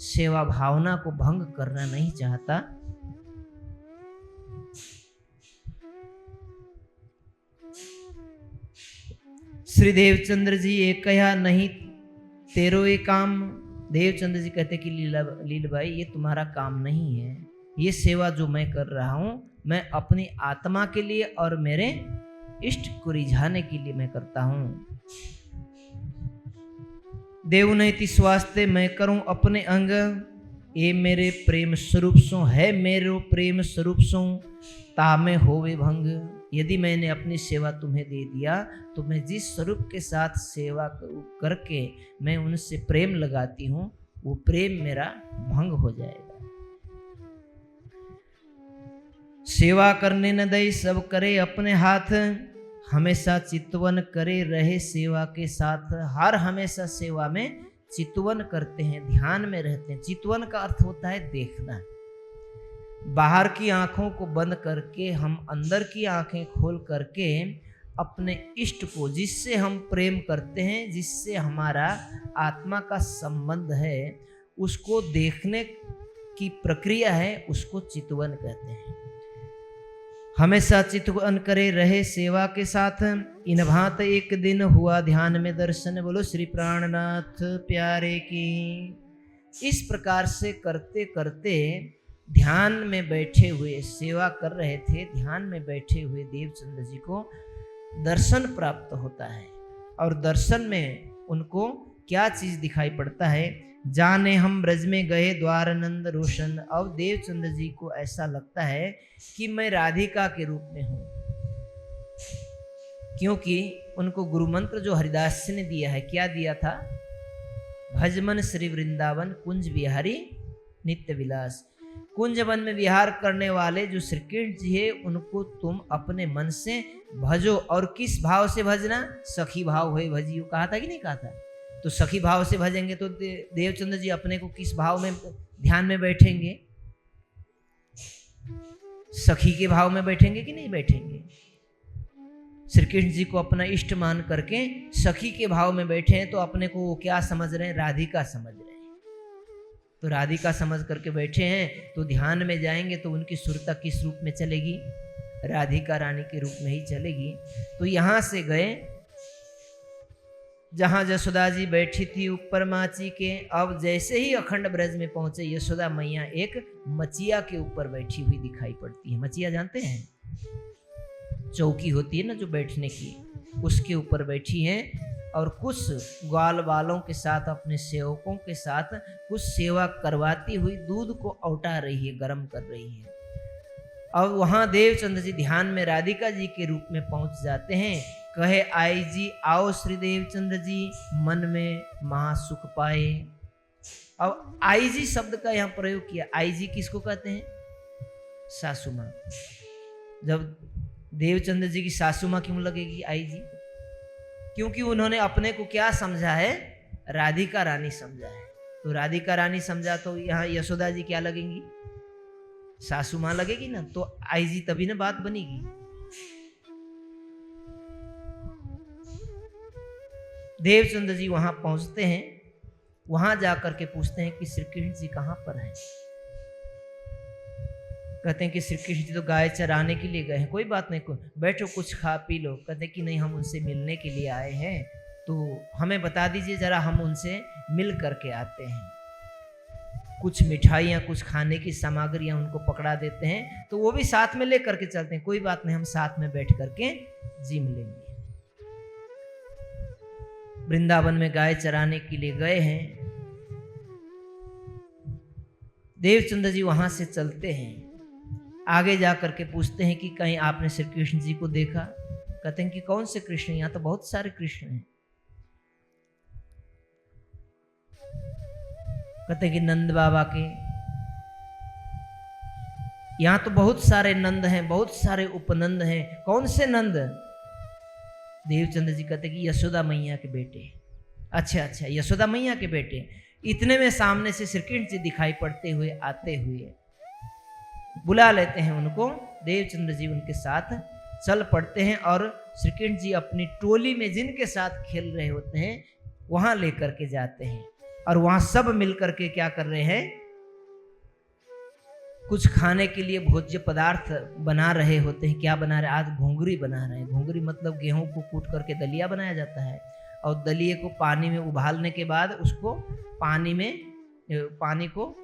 सेवा भावना को भंग करना नहीं चाहता। श्री देवचंद्र जी एक कहा नहीं तेरो ये काम। देवचंद्र जी कहते कि लीलबाई ये तुम्हारा काम नहीं है। ये सेवा जो मैं कर रहा हूं, मैं अपनी आत्मा के लिए और मेरे इष्ट को रिझाने के लिए मैं करता हूं। देव नैति स्वास्थ्य मैं करूं अपने अंग, ये मेरे प्रेम स्वरूप सो है, मेरो प्रेम स्वरूप सो तामे होवे भंग। यदि मैंने अपनी सेवा तुम्हें दे दिया तो मैं जिस स्वरूप के साथ सेवा करके मैं उनसे प्रेम लगाती हूं, वो प्रेम मेरा भंग हो जाएगा। सेवा करने न दे सब करे अपने हाथ, हमेशा चितवन करे रहे सेवा के साथ। हर हमेशा सेवा में चितवन करते हैं, ध्यान में रहते हैं। चितवन का अर्थ होता है देखना। बाहर की आंखों को बंद करके हम अंदर की आंखें खोल करके अपने इष्ट को, जिससे हम प्रेम करते हैं, जिससे हमारा आत्मा का संबंध है, उसको देखने की प्रक्रिया है, उसको चितवन कहते हैं। हमेशा चितवन करे रहे सेवा के साथ, इन भांत एक दिन हुआ ध्यान में दर्शन। बोलो श्री प्राणनाथ प्यारे की। इस प्रकार से करते करते ध्यान में बैठे हुए, सेवा कर रहे थे, ध्यान में बैठे हुए देवचंद्र जी को दर्शन प्राप्त होता है। और दर्शन में उनको क्या चीज दिखाई पड़ता है? जाने हम ब्रज में गए द्वार नंद रोशन। अब देवचंद्र जी को ऐसा लगता है कि मैं राधिका के रूप में हूं, क्योंकि उनको गुरु मंत्र जो हरिदास जी ने दिया है, क्या दिया था? भजमन श्री वृंदावन कुंज बिहारी नित्य विलास। कुंज वन में विहार करने वाले जो श्री कृष्ण जी है, उनको तुम अपने मन से भजो। और किस भाव से भजना? सखी भाव हुए भजियो, कहा था कि नहीं कहा था? तो सखी भाव से भजेंगे तो देवचंद्र जी अपने को किस भाव में ध्यान में बैठेंगे? सखी के भाव में बैठेंगे कि नहीं बैठेंगे? श्री कृष्ण जी को अपना इष्ट मान करके सखी के भाव में बैठे हैं, तो अपने को वो क्या समझ रहे हैं? राधिका समझ रहे हैं। तो राधिका समझ करके बैठे हैं, तो ध्यान में जाएंगे तो उनकी सुरता किस रूप में चलेगी? राधिका रानी के रूप में ही चलेगी। तो यहां से गए जहां यशोदा जी बैठी थी ऊपर माची के। अब जैसे ही अखंड ब्रज में पहुंचे, यशोदा मैया एक मचिया के ऊपर बैठी हुई दिखाई पड़ती है। मचिया जानते हैं? चौकी होती है ना जो बैठने की, उसके ऊपर बैठी हैं और कुछ ग्वाल वालों के साथ, अपने सेवकों के साथ कुछ सेवा करवाती हुई दूध को औटा रही है, गर्म कर रही है। अब वहां देवचंद्र जी ध्यान में राधिका जी के रूप में पहुंच जाते हैं। कहे आई जी आओ श्री देवचंद्र जी, मन में महासुख पाए। अब आई जी शब्द का यहां प्रयोग किया। आई जी किसको कहते हैं? सासू मां। जब देवचंद्र जी की सासू मां क्यों लगेगी आई जी? क्योंकि उन्होंने अपने को क्या समझा है? राधिका रानी समझा है। तो राधिका रानी समझा तो यहाँ यशोदा जी क्या लगेंगी? सासू मां लगेगी ना। तो आई जी तभी ना बात बनेगी। देवचंद्र जी वहां पहुंचते हैं, वहां जाकर के पूछते हैं कि श्री कृष्ण जी कहां पर हैं? कहते हैं कि श्री कृष्ण जी तो गाय चराने के लिए गए हैं। कोई बात नहीं, बैठो कुछ खा पी लो। कहते हैं कि नहीं, हम उनसे मिलने के लिए आए हैं, तो हमें बता दीजिए जरा, हम उनसे मिल करके आते हैं। कुछ मिठाइयाँ, कुछ खाने की सामग्रियाँ उनको पकड़ा देते हैं, तो वो भी साथ में ले करके चलते हैं। कोई बात नहीं, हम साथ में बैठ करके जी मिलेंगे। वृंदावन में गाय चराने के लिए गए हैं। देवचंद्र जी वहां से चलते हैं, आगे जा करके पूछते हैं कि कहीं आपने श्री कृष्ण जी को देखा? कहते हैं कि कौन से कृष्ण? यहाँ तो बहुत सारे कृष्ण हैं। कहते हैं कि नंद बाबा के। यहाँ तो बहुत सारे नंद हैं, बहुत सारे उपनंद हैं। कौन से नंद? देवचंद्र जी कहते हैं कि यशोदा मैया के बेटे। अच्छा अच्छा, यशोदा मैया के बेटे। इतने में सामने से श्री कृष्ण जी दिखाई पड़ते हुए आते हुए बुला लेते हैं उनको। देवचंद्र जी उनके साथ चल पड़ते हैं और श्री कृष्ण जी अपनी टोली में जिनके साथ खेल रहे होते हैं वहां लेकर के जाते हैं। और वहां सब मिलकर के क्या कर रहे हैं? कुछ खाने के लिए भोज्य पदार्थ बना रहे होते हैं। क्या बना रहे? आज घुंगरी बना रहे हैं। घुंगरी मतलब गेहूं को कूट करके दलिया बनाया जाता है, और दलिए को पानी में उबालने के बाद उसको पानी को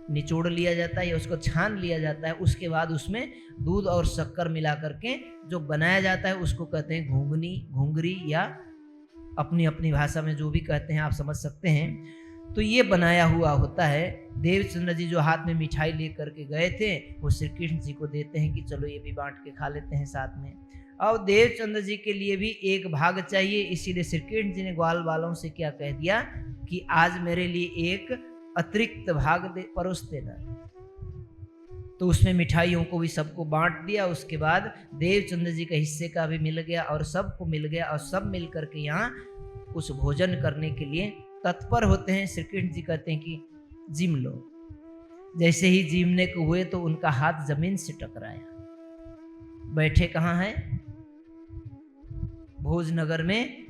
निचोड़ लिया जाता है या उसको छान लिया जाता है। उसके बाद उसमें दूध और शक्कर मिला करके जो बनाया जाता है उसको कहते हैं घुंगनी, घुंगरी, या अपनी अपनी भाषा में जो भी कहते हैं आप समझ सकते हैं। तो ये बनाया हुआ होता है। देवचंद्र जी जो हाथ में मिठाई लेकर के गए थे वो श्री कृष्ण जी को देते हैं कि चलो ये भी बांट के खा लेते हैं साथ में। और देवचंद्र जी के लिए भी एक भाग चाहिए, इसीलिए श्री कृष्ण जी ने ग्वाल वालों से क्या कह दिया कि आज मेरे लिए एक अतिरिक्त भाग परोस देना। तो उसमें मिठाइयों को भी सबको बांट दिया। उसके बाद देवचंद्र जी के हिस्से का भी मिल गया और सबको मिल गया, और सब मिल करके यहाँ कुछ भोजन करने के लिए तत्पर होते हैं। श्री कृष्ण जी कहते हैं कि जिम लो। जैसे ही जीमने को हुए तो उनका हाथ जमीन से टकराया। बैठे कहाँ हैं? भोजनगर में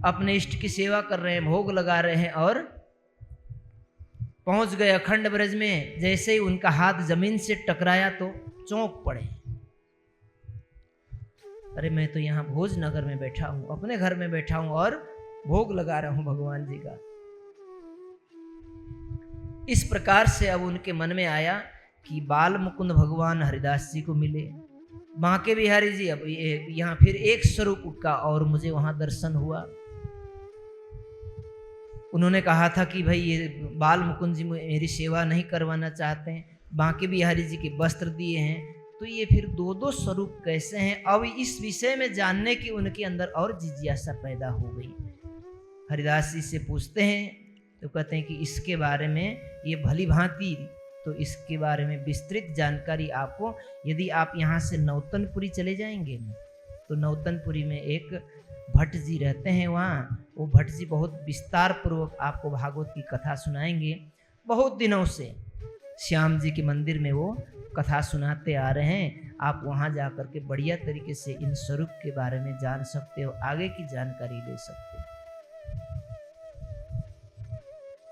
अपने इष्ट की सेवा कर रहे हैं, भोग लगा रहे हैं और पहुंच गए अखंड ब्रज में। जैसे ही उनका हाथ जमीन से टकराया तो चौंक पड़े, अरे मैं तो यहाँ भोजनगर में बैठा हूं, अपने घर में बैठा हूं और भोग लगा रहा हूं भगवान जी का। इस प्रकार से अब उनके मन में आया कि बाल मुकुंद भगवान हरिदास जी को मिले, बांके बिहारी जी, अब यहाँ फिर एक स्वरूप का और मुझे वहां दर्शन हुआ। उन्होंने कहा था कि भाई ये बाल मुकुंद जी मेरी सेवा नहीं करवाना चाहते हैं, बांके बिहारी जी के वस्त्र दिए हैं, तो ये फिर दो दो स्वरूप कैसे हैं? अब इस विषय में जानने की उनके अंदर और जिज्ञासा पैदा हो गई। हरिदास जी से पूछते हैं तो कहते हैं कि इसके बारे में ये भली भांति, तो इसके बारे में विस्तृत जानकारी आपको, यदि आप यहाँ से नौतनपुरी चले जाएंगे ना, तो नौतनपुरी में एक भट्ट जी रहते हैं, वहाँ वो भट्ट जी बहुत विस्तार पूर्वक आपको भागवत की कथा सुनाएंगे। बहुत दिनों से श्याम जी के मंदिर में वो कथा सुनाते आ रहे हैं। आप वहाँ जा कर के बढ़िया तरीके से इन स्वरूप के बारे में जान सकते हो, आगे की जानकारी ले सकते हो।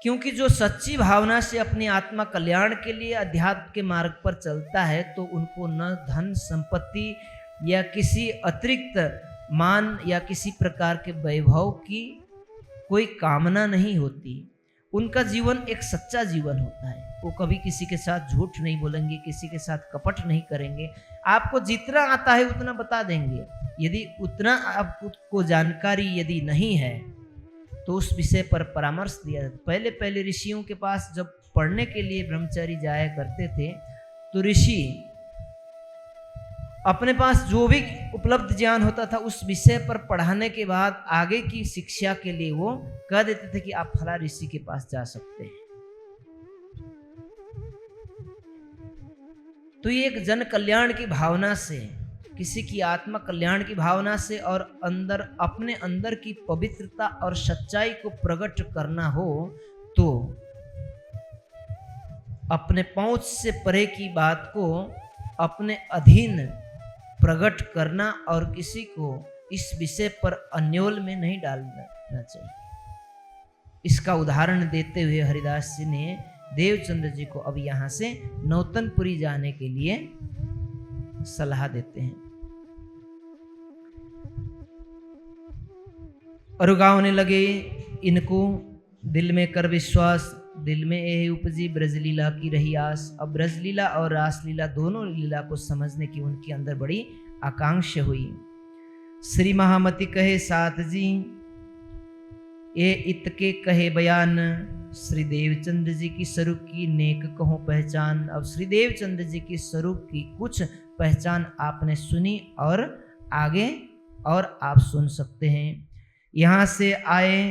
क्योंकि जो सच्ची भावना से अपनी आत्मा कल्याण के लिए अध्यात्म के मार्ग पर चलता है, तो उनको न धन संपत्ति या किसी अतिरिक्त मान या किसी प्रकार के वैभव की कोई कामना नहीं होती। उनका जीवन एक सच्चा जीवन होता है। वो कभी किसी के साथ झूठ नहीं बोलेंगे, किसी के साथ कपट नहीं करेंगे। आपको जितना आता है उतना बता देंगे। यदि उतना आपको जानकारी यदि नहीं है तो उस विषय पर परामर्श दिया जाता। पहले पहले ऋषियों के पास जब पढ़ने के लिए ब्रह्मचारी जाया करते थे, तो ऋषि अपने पास जो भी उपलब्ध ज्ञान होता था उस विषय पर पढ़ाने के बाद आगे की शिक्षा के लिए वो कह देते थे कि आप फला ऋषि के पास जा सकते हैं। तो ये एक जन कल्याण की भावना से, किसी की आत्मा कल्याण की भावना से और अंदर अपने अंदर की पवित्रता और सच्चाई को प्रकट करना हो, तो अपने पहुंच से परे की बात को अपने अधीन प्रकट करना और किसी को इस विषय पर अन्योल में नहीं डालना चाहिए। इसका उदाहरण देते हुए हरिदास जी ने देवचंद्र जी को अब यहाँ से नौतनपुरी जाने के लिए सलाह देते हैं। और गाँवने लगे इनको दिल में कर विश्वास, दिल में यह उपजी ब्रजलीला की रही आस। अब ब्रजलीला और रासलीला दोनों लीला को समझने की उनके अंदर बड़ी आकांक्षा हुई। श्री महामती कहे साथ जी ये इत के कहे बयान, श्री देवचंद्र जी की स्वरूप की नेक कहो पहचान। अब श्री देवचंद्र जी की स्वरूप की कुछ पहचान आपने सुनी और आगे और आप सुन सकते हैं। यहाँ से आए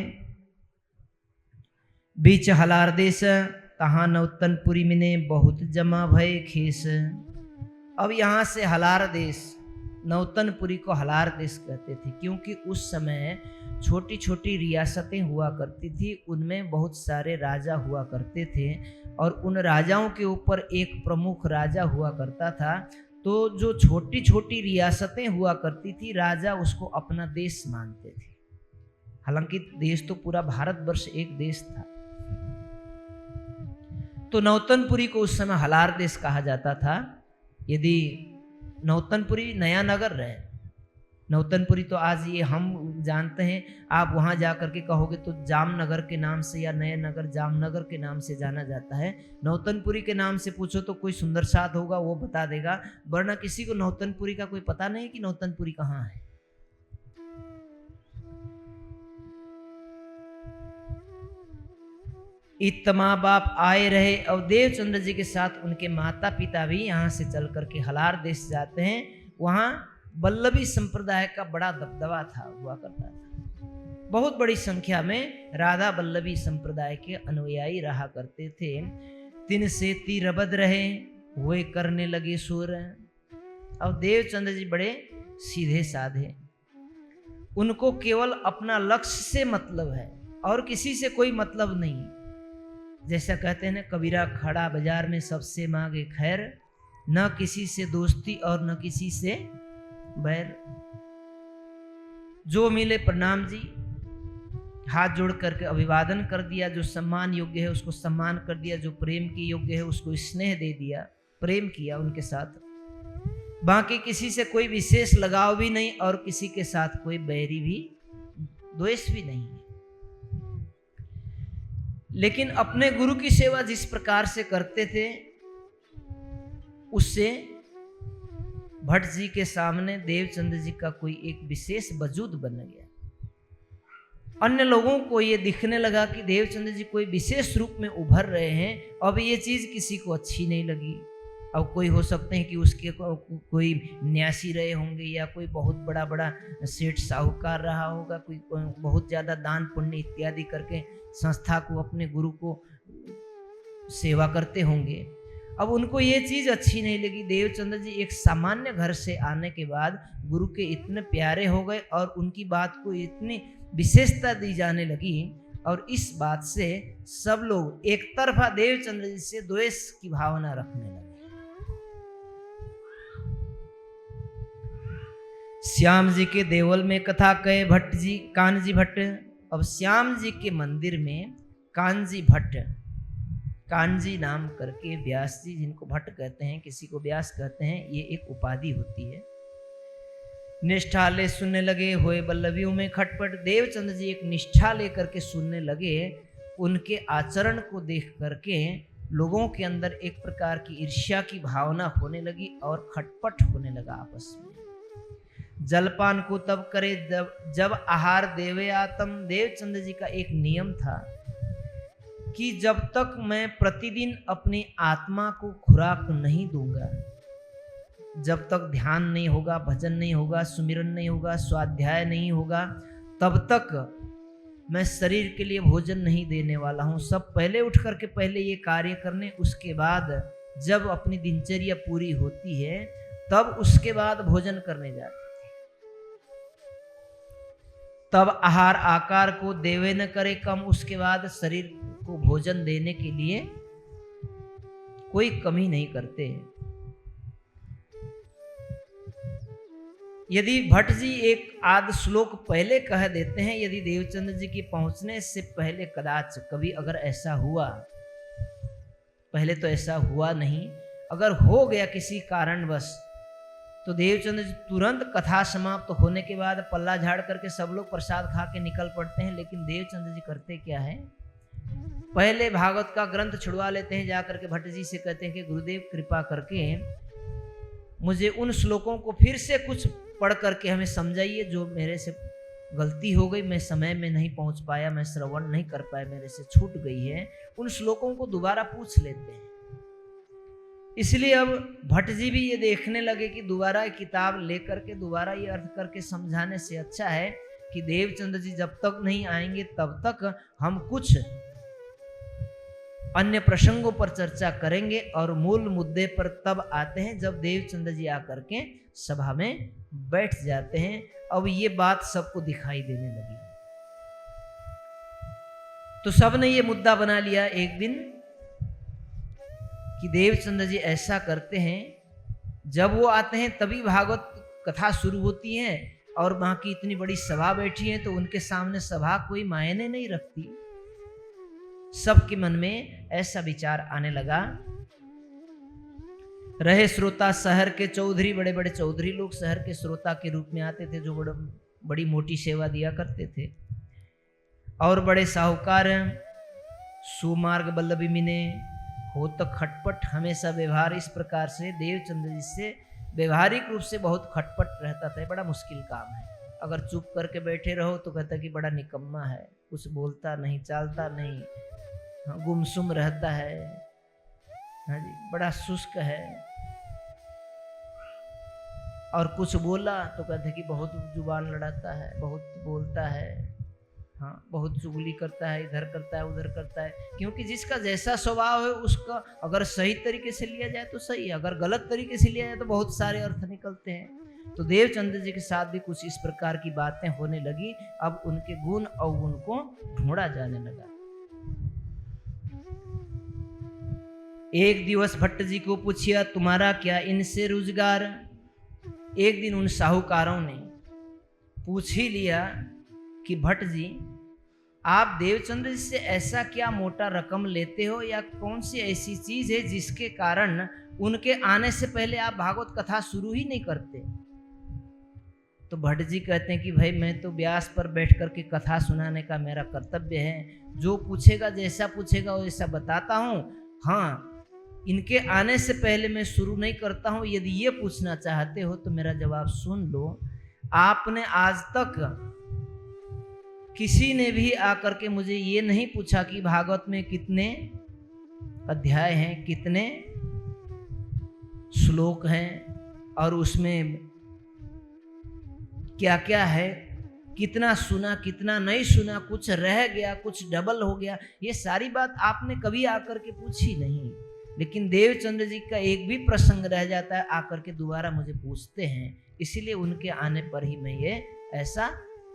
बीच हलार देश, तहाँ नौतनपुरी मिने बहुत जमा भय खेस। अब यहाँ से हलार देश, नौतनपुरी को हलार देश कहते थे क्योंकि उस समय छोटी छोटी रियासतें हुआ करती थी, उनमें बहुत सारे राजा हुआ करते थे और उन राजाओं के ऊपर एक प्रमुख राजा हुआ करता था। तो जो छोटी छोटी रियासतें हुआ करती थी, राजा उसको अपना देश मानते थे। हालांकि देश तो पूरा भारतवर्ष एक देश था। तो नौतनपुरी को उस समय हलार देश कहा जाता था। यदि नौतनपुरी नया नगर रहे, नौतनपुरी तो आज ये हम जानते हैं, आप वहाँ जा कर के कहोगे तो जामनगर के नाम से या नया नगर जामनगर के नाम से जाना जाता है। नौतनपुरी के नाम से पूछो तो कोई सुंदर साथ होगा वो बता देगा, वरना किसी को नौतनपुरी का कोई पता नहीं कि नौतनपुरी कहाँ है। इत माँ बाप आए रहे और देवचंद्र जी के साथ उनके माता पिता भी यहाँ से चल करके हलार देश जाते हैं। वहाँ वल्लभी संप्रदाय का बड़ा दबदबा था, हुआ करता था। बहुत बड़ी संख्या में राधा वल्लभी संप्रदाय के अनुयायी रहा करते थे। तिन से तीरबद रहे हुए करने लगे सुर। अब देवचंद्र जी बड़े सीधे साधे, उनको केवल अपना लक्ष्य से मतलब है और किसी से कोई मतलब नहीं। जैसा कहते हैं ना, कबीरा खड़ा बाजार में सबसे मांगे खैर, न किसी से दोस्ती और न किसी से बैर। जो मिले प्रणाम जी, हाथ जोड़ करके अभिवादन कर दिया। जो सम्मान योग्य है उसको सम्मान कर दिया, जो प्रेम के योग्य है उसको स्नेह दे दिया, प्रेम किया उनके साथ। बाकी किसी से कोई विशेष लगाव भी नहीं और किसी के साथ कोई बैरी भी, द्वेष भी नहीं है। लेकिन अपने गुरु की सेवा जिस प्रकार से करते थे, उससे भट्ट जी के सामने देवचंद जी का कोई एक विशेष वजूद बन गया। अन्य लोगों को ये दिखने लगा कि देवचंद जी कोई विशेष रूप में उभर रहे हैं। अब ये चीज किसी को अच्छी नहीं लगी। अब कोई हो सकते हैं कि उसके कोई न्यासी रहे होंगे, या कोई बहुत बड़ा बड़ा सेठ साहूकार रहा होगा, कोई बहुत ज्यादा दान पुण्य इत्यादि करके संस्था को, अपने गुरु को सेवा करते होंगे। अब उनको ये चीज अच्छी नहीं लगी। देवचंद जी एक सामान्य घर से आने के बाद गुरु के इतने प्यारे हो गए और उनकी बात को इतनी विशेषता दी जाने लगी, और इस बात से सब लोग एक तरफा देवचंद जी से द्वेष की भावना रखने लगे। श्याम जी के देवल में कथा कहे भट्ट जी, कानजी भट्ट। अब श्याम जी के मंदिर में कानजी भट्ट, कानजी नाम करके व्यास जी, जिनको भट्ट कहते हैं, किसी को व्यास कहते हैं, ये एक उपाधि होती है। निष्ठा ले सुनने लगे, होए बल्लभियों में खटपट। देवचंद जी एक निष्ठा लेकर के सुनने लगे। उनके आचरण को देख करके लोगों के अंदर एक प्रकार की ईर्ष्या की भावना होने लगी और खटपट होने लगा आपस में। जलपान को तब करे जब आहार देवे आतम। देवचंद जी का एक नियम था कि जब तक मैं प्रतिदिन अपनी आत्मा को खुराक नहीं दूंगा, जब तक ध्यान नहीं होगा, भजन नहीं होगा, सुमिरन नहीं होगा, स्वाध्याय नहीं होगा, तब तक मैं शरीर के लिए भोजन नहीं देने वाला हूँ। सब पहले उठ करके पहले ये कार्य करने, उसके बाद जब अपनी दिनचर्या पूरी होती है तब उसके बाद भोजन करने जाते। तब आहार आकार को देवे न करे कम। उसके बाद शरीर को भोजन देने के लिए कोई कमी नहीं करते। यदि भट्ट जी एक आध श्लोक पहले कह देते हैं, यदि देवचंद जी के पहुंचने से पहले कदाच कभी अगर ऐसा हुआ, पहले तो ऐसा हुआ नहीं, अगर हो गया किसी कारणवश, तो देवचंद जी तुरंत कथा समाप्त होने के बाद पल्ला झाड़ करके सब लोग प्रसाद खा के निकल पड़ते हैं। लेकिन देवचंद जी करते क्या है, पहले भागवत का ग्रंथ छुड़वा लेते हैं, जाकर के भट्ट जी से कहते हैं कि गुरुदेव कृपा करके मुझे उन श्लोकों को फिर से कुछ पढ़ करके हमें समझाइए, जो मेरे से गलती हो गई, मैं समय में नहीं पहुंच पाया, मैं श्रवण नहीं कर पाया, मेरे से छूट गई है। उन श्लोकों को दोबारा पूछ लेते हैं। इसलिए अब भट्ट जी भी ये देखने लगे कि दोबारा किताब लेकर के दोबारा ये अर्थ करके समझाने से अच्छा है कि देवचंद जी जब तक नहीं आएंगे तब तक हम कुछ अन्य प्रसंगों पर चर्चा करेंगे, और मूल मुद्दे पर तब आते हैं जब देवचंद जी आकर के सभा में बैठ जाते हैं। अब ये बात सबको दिखाई देने लगी, तो सबने ये मुद्दा बना लिया एक दिन कि देवचंद जी ऐसा करते हैं, जब वो आते हैं तभी भागवत कथा शुरू होती है, और वहां की इतनी बड़ी सभा बैठी है तो उनके सामने सभा कोई मायने नहीं रखती। सबके मन में ऐसा विचार आने लगा। रहे श्रोता शहर के चौधरी, बड़े बड़े चौधरी लोग शहर के श्रोता के रूप में आते थे, जो बड़ी मोटी सेवा दिया करते थे, और बड़े साहूकार सुमार्ग बल्लभी मिने हो तो खटपट। हमेशा व्यवहार इस प्रकार से देवचंद जी से व्यवहारिक रूप से बहुत खटपट रहता था। बड़ा मुश्किल काम है, अगर चुप करके बैठे रहो तो कहता कि बड़ा निकम्मा है, कुछ बोलता नहीं, चालता नहीं, गुमसुम रहता है, हाँ जी, बड़ा शुष्क है। और कुछ बोला तो कहते कि बहुत जुबान लड़ाता है, बहुत बोलता है, हाँ, बहुत चुगली करता है, इधर करता है, उधर करता है। क्योंकि जिसका जैसा स्वभाव है उसका अगर सही तरीके से लिया जाए तो सही है, अगर गलत तरीके से लिया जाए तो बहुत सारे अर्थ निकलते हैं। तो देवचंद जी के साथ भी कुछ इस प्रकार की बातें होने लगी। अब उनके गुण अवगुण को ढूंढा जाने लगा। एक दिवस भट्ट जी को पूछिया, तुम्हारा क्या इनसे रोजगार। एक दिन उन साहूकारों ने पूछ ही लिया कि भट्ट जी, आप देवचंद्र जी से ऐसा क्या मोटा रकम लेते हो, या कौन सी ऐसी चीज है जिसके कारण उनके आने से पहले आप भागवत कथा शुरू ही नहीं करते। तो भट्ट जी कहते हैं कि भाई मैं तो व्यास पर बैठ करके कथा सुनाने का मेरा कर्तव्य है, जो पूछेगा जैसा पूछेगा वैसा बताता हूँ। हाँ, इनके आने से पहले मैं शुरू नहीं करता हूँ। यदि ये पूछना चाहते हो तो मेरा जवाब सुन लो। आपने आज तक किसी ने भी आकर के मुझे ये नहीं पूछा कि भागवत में कितने अध्याय हैं, कितने श्लोक हैं, और उसमें क्या क्या है, कितना सुना कितना नहीं सुना, कुछ रह गया कुछ डबल हो गया, ये सारी बात आपने कभी आकर के पूछी नहीं। लेकिन देवचंद्र जी का एक भी प्रसंग रह जाता है, आकर के दोबारा मुझे पूछते हैं, इसीलिए उनके आने पर ही मैं ये ऐसा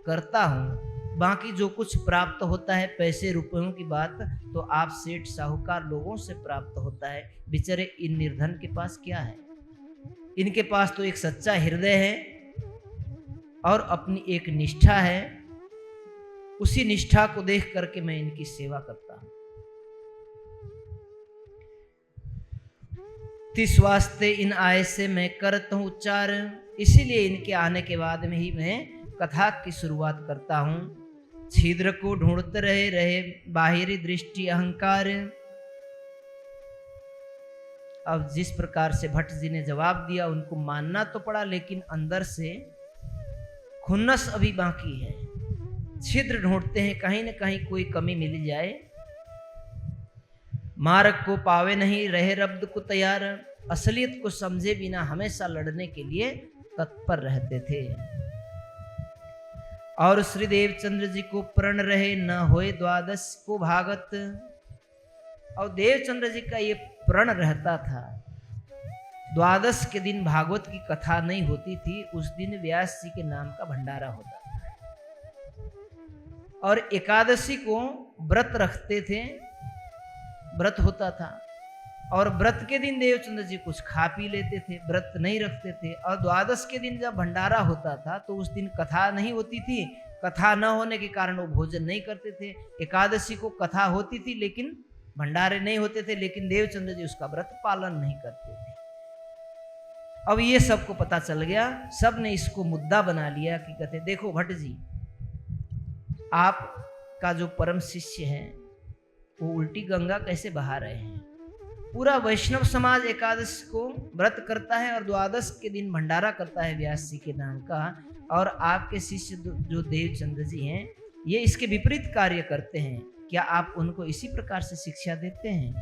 करता हूँ। बाकी जो कुछ प्राप्त होता है पैसे रुपयों की बात तो आप सेठ साहूकार लोगों से प्राप्त होता है। बेचारे इन निर्धन के पास क्या है, इनके पास तो एक सच्चा हृदय है और अपनी एक निष्ठा है। उसी निष्ठा को देख करके मैं इनकी सेवा करता हूं। तिस वास्ते इन आय से मैं करता हूं उच्चार, इसीलिए इनके आने के बाद में ही मैं कथा की शुरुआत करता हूं। छिद्र को ढूंढते रहे रहे बाहरी दृष्टि अहंकार। अब जिस प्रकार से भट्ट जी ने जवाब दिया उनको मानना तो पड़ा, लेकिन अंदर से खुन्नस अभी बाकी है। छिद्र ढूंढते हैं, कहीं न कहीं कोई कमी मिल जाए। मार्ग को पावे नहीं रहे रब्द को तैयार, असलियत को समझे बिना हमेशा लड़ने के लिए तत्पर रहते थे। और श्री देवचंद्र जी को प्रण रहे न होए द्वादश को भागत। और देवचंद्र जी का ये प्रण रहता था, द्वादश के दिन भागवत की कथा नहीं होती थी, उस दिन व्यास जी के नाम का भंडारा होता था। और एकादशी को व्रत रखते थे, व्रत होता था, और व्रत के दिन देवचंद्र जी कुछ खा पी लेते थे, व्रत नहीं रखते थे। और द्वादश के दिन जब भंडारा होता था तो उस दिन कथा नहीं होती थी, कथा न होने के कारण वो भोजन नहीं करते थे। एकादशी को कथा होती थी लेकिन भंडारे नहीं होते थे, लेकिन देवचंद्र जी उसका व्रत पालन नहीं करते थे। अब ये सबको पता चल गया, सब ने इसको मुद्दा बना लिया कि कहते देखो भट्ट जी, आपका जो परम शिष्य है वो उल्टी गंगा कैसे बहा रहे हैं। पूरा वैष्णव समाज एकादश को व्रत करता है और द्वादश के दिन भंडारा करता है व्यास जी के नाम का, और आपके शिष्य जो देवचंद्र जी हैं ये इसके विपरीत कार्य करते हैं। क्या आप उनको इसी प्रकार से शिक्षा देते हैं?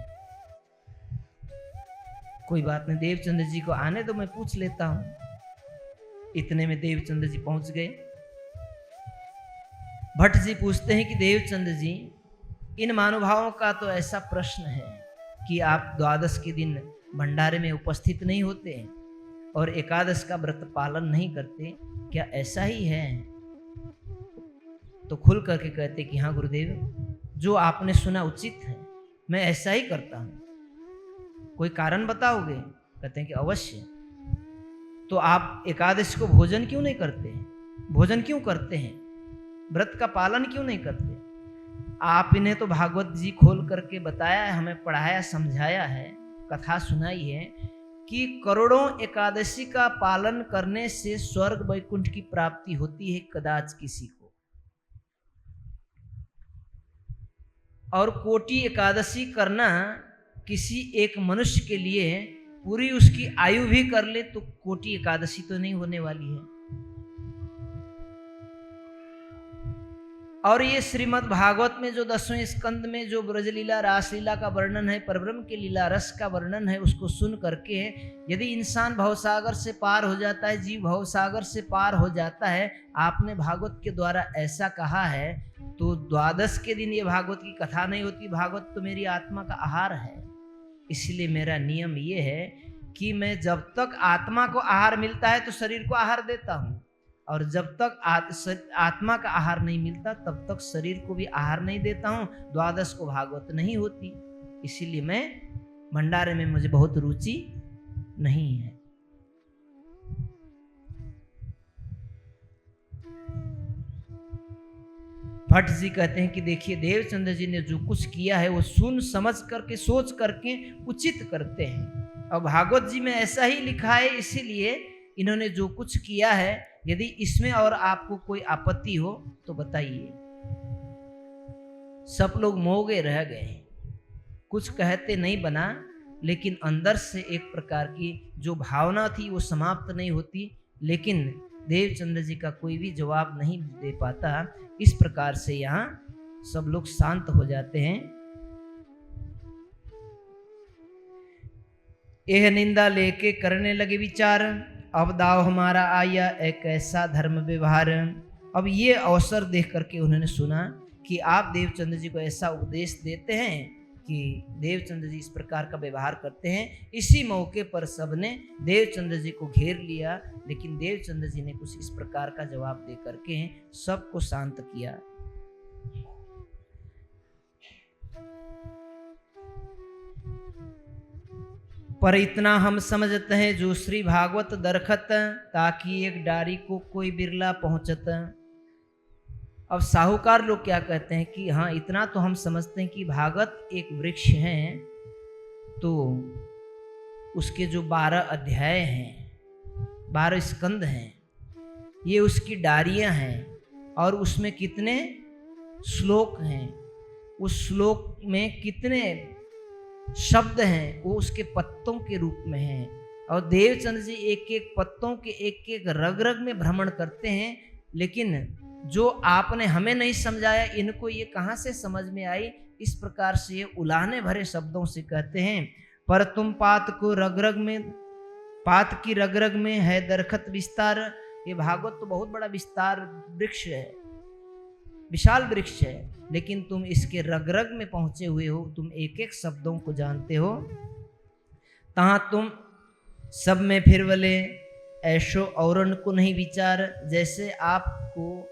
कोई बात नहीं, देवचंद्र जी को आने दो, मैं पूछ लेता हूं। इतने में देवचंद्र जी पहुंच गए। भट्ट जी पूछते हैं कि देवचंद्र जी, इन महानुभावों का तो ऐसा प्रश्न है कि आप द्वादश के दिन भंडारे में उपस्थित नहीं होते और एकादश का व्रत पालन नहीं करते, क्या ऐसा ही है? तो खुल करके कहते कि हाँ गुरुदेव, जो आपने सुना उचित है, मैं ऐसा ही करता हूं। कोई कारण बताओगे? कहते हैं कि अवश्य। तो आप एकादश को भोजन क्यों नहीं करते? भोजन क्यों करते हैं? व्रत का पालन क्यों नहीं करते? आपने तो भागवत जी खोल करके बताया है, हमें पढ़ाया समझाया है, कथा सुनाई है कि करोड़ों एकादशी का पालन करने से स्वर्ग वैकुंठ की प्राप्ति होती है कदाच किसी को, और कोटि एकादशी करना किसी एक मनुष्य के लिए पूरी उसकी आयु भी कर ले तो कोटि एकादशी तो नहीं होने वाली है। और ये श्रीमद् भागवत में जो 10वें स्कंद में जो ब्रजलीला रासलीला का वर्णन है, परब्रह्म के लीला रस का वर्णन है, उसको सुन करके यदि इंसान भवसागर से पार हो जाता है, जीव भवसागर से पार हो जाता है, आपने भागवत के द्वारा ऐसा कहा है, तो द्वादश के दिन ये भागवत की कथा नहीं होती। भागवत तो मेरी आत्मा का आहार है, इसलिए मेरा नियम ये है कि मैं जब तक आत्मा को आहार मिलता है तो शरीर को आहार देता हूँ, और जब तक आत्मा का आहार नहीं मिलता तब तक शरीर को भी आहार नहीं देता हूँ। द्वादश को भागवत नहीं होती, इसीलिए मैं भंडारे में मुझे बहुत रुचि नहीं है। भट्ट जी कहते हैं कि देखिए देवचंद्र जी ने जो कुछ किया है वो सुन समझ करके सोच करके उचित करते हैं। और भागवत जी में ऐसा ही लिखा है, इसीलिए इन्होंने जो कुछ किया है, यदि इसमें और आपको कोई आपत्ति हो तो बताइए। सब लोग मौगे रह गए, कुछ कहते नहीं बना, लेकिन अंदर से एक प्रकार की जो भावना थी वो समाप्त नहीं होती। लेकिन देवचंद्र जी का कोई भी जवाब नहीं दे पाता। इस प्रकार से यहाँ सब लोग शांत हो जाते हैं। यह निंदा लेके करने लगे विचार, अब दाव हमारा आया एक ऐसा धर्म व्यवहार। अब ये अवसर देख करके उन्होंने सुना कि आप देवचंद्र जी को ऐसा उपदेश देते हैं कि देवचंद्र जी इस प्रकार का व्यवहार करते हैं। इसी मौके पर सबने देवचंद्र जी को घेर लिया, लेकिन देवचंद्र जी ने कुछ इस प्रकार का जवाब दे करके सबको शांत किया। पर इतना हम समझते हैं जो श्री भागवत दरखत, ताकि एक डारी को कोई बिरला पहुंचत। अब साहूकार लोग क्या कहते हैं कि हाँ इतना तो हम समझते हैं कि भागवत एक वृक्ष है, तो उसके जो 12 अध्याय हैं, 12 स्कंद हैं, ये उसकी डारियां हैं, और उसमें कितने श्लोक हैं, उस श्लोक में कितने शब्द हैं, वो उसके पत्तों के रूप में हैं। और देवचंद्र जी एक एक पत्तों के एक एक रग रग में भ्रमण करते हैं। लेकिन जो आपने हमें नहीं समझाया, इनको ये कहाँ से समझ में आई? इस प्रकार से ये उलाहने भरे शब्दों से कहते हैं, पर तुम पात को रग रग में, पात की रग रग में है दरखत विस्तार। ये भागवत तो बहुत बड़ा विस्तार वृक्ष है, विशाल वृक्ष है, लेकिन तुम इसके रग रग में पहुंचे हुए हो, तुम एक एक शब्दों को जानते हो। तहां तुम सब में फिर वले ऐशो औरन को नहीं विचार। जैसे आपको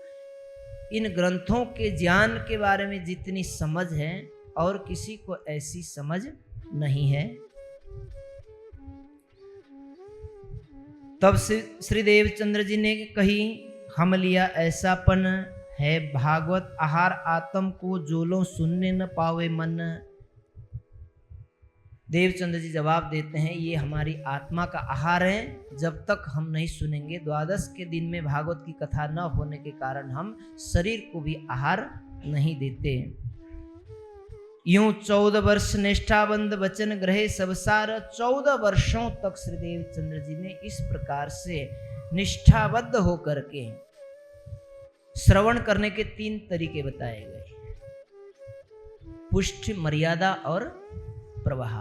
इन ग्रंथों के ज्ञान के बारे में जितनी समझ है, और किसी को ऐसी समझ नहीं है। तब श्री देवचंद्र जी ने कही, हम लिया ऐसापन है भागवत आहार, आत्म को जोलो सुनने न पावे मन। देवचंद्र जी जवाब देते हैं, ये हमारी आत्मा का आहार है, जब तक हम नहीं सुनेंगे। द्वादश के दिन में भागवत की कथा न होने के कारण हम शरीर को भी आहार नहीं देते। यूं 14 वर्ष निष्ठाबंद वचन ग्रहे सबसार। 14 वर्षों तक श्री देवचंद्र जी ने इस प्रकार से निष्ठाबद्ध होकर के श्रवण करने के 3 तरीके बताए गए, पुष्टि, मर्यादा और प्रवाह।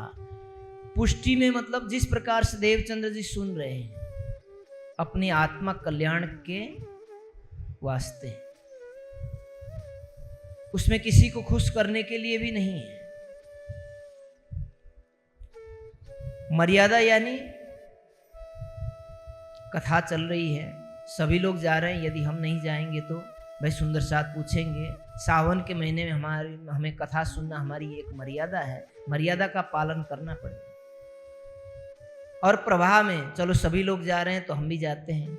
पुष्टि में मतलब जिस प्रकार से देवचंद्र जी सुन रहे हैं, अपनी आत्मा कल्याण के वास्ते, उसमें किसी को खुश करने के लिए भी नहीं है। मर्यादा यानी कथा चल रही है, सभी लोग जा रहे हैं, यदि हम नहीं जाएंगे तो भाई सुंदर साथ पूछेंगे। सावन के महीने में हमें कथा सुनना हमारी एक मर्यादा है, मर्यादा का पालन करना पड़ेगा। और प्रवाह में चलो सभी लोग जा रहे हैं तो हम भी जाते हैं,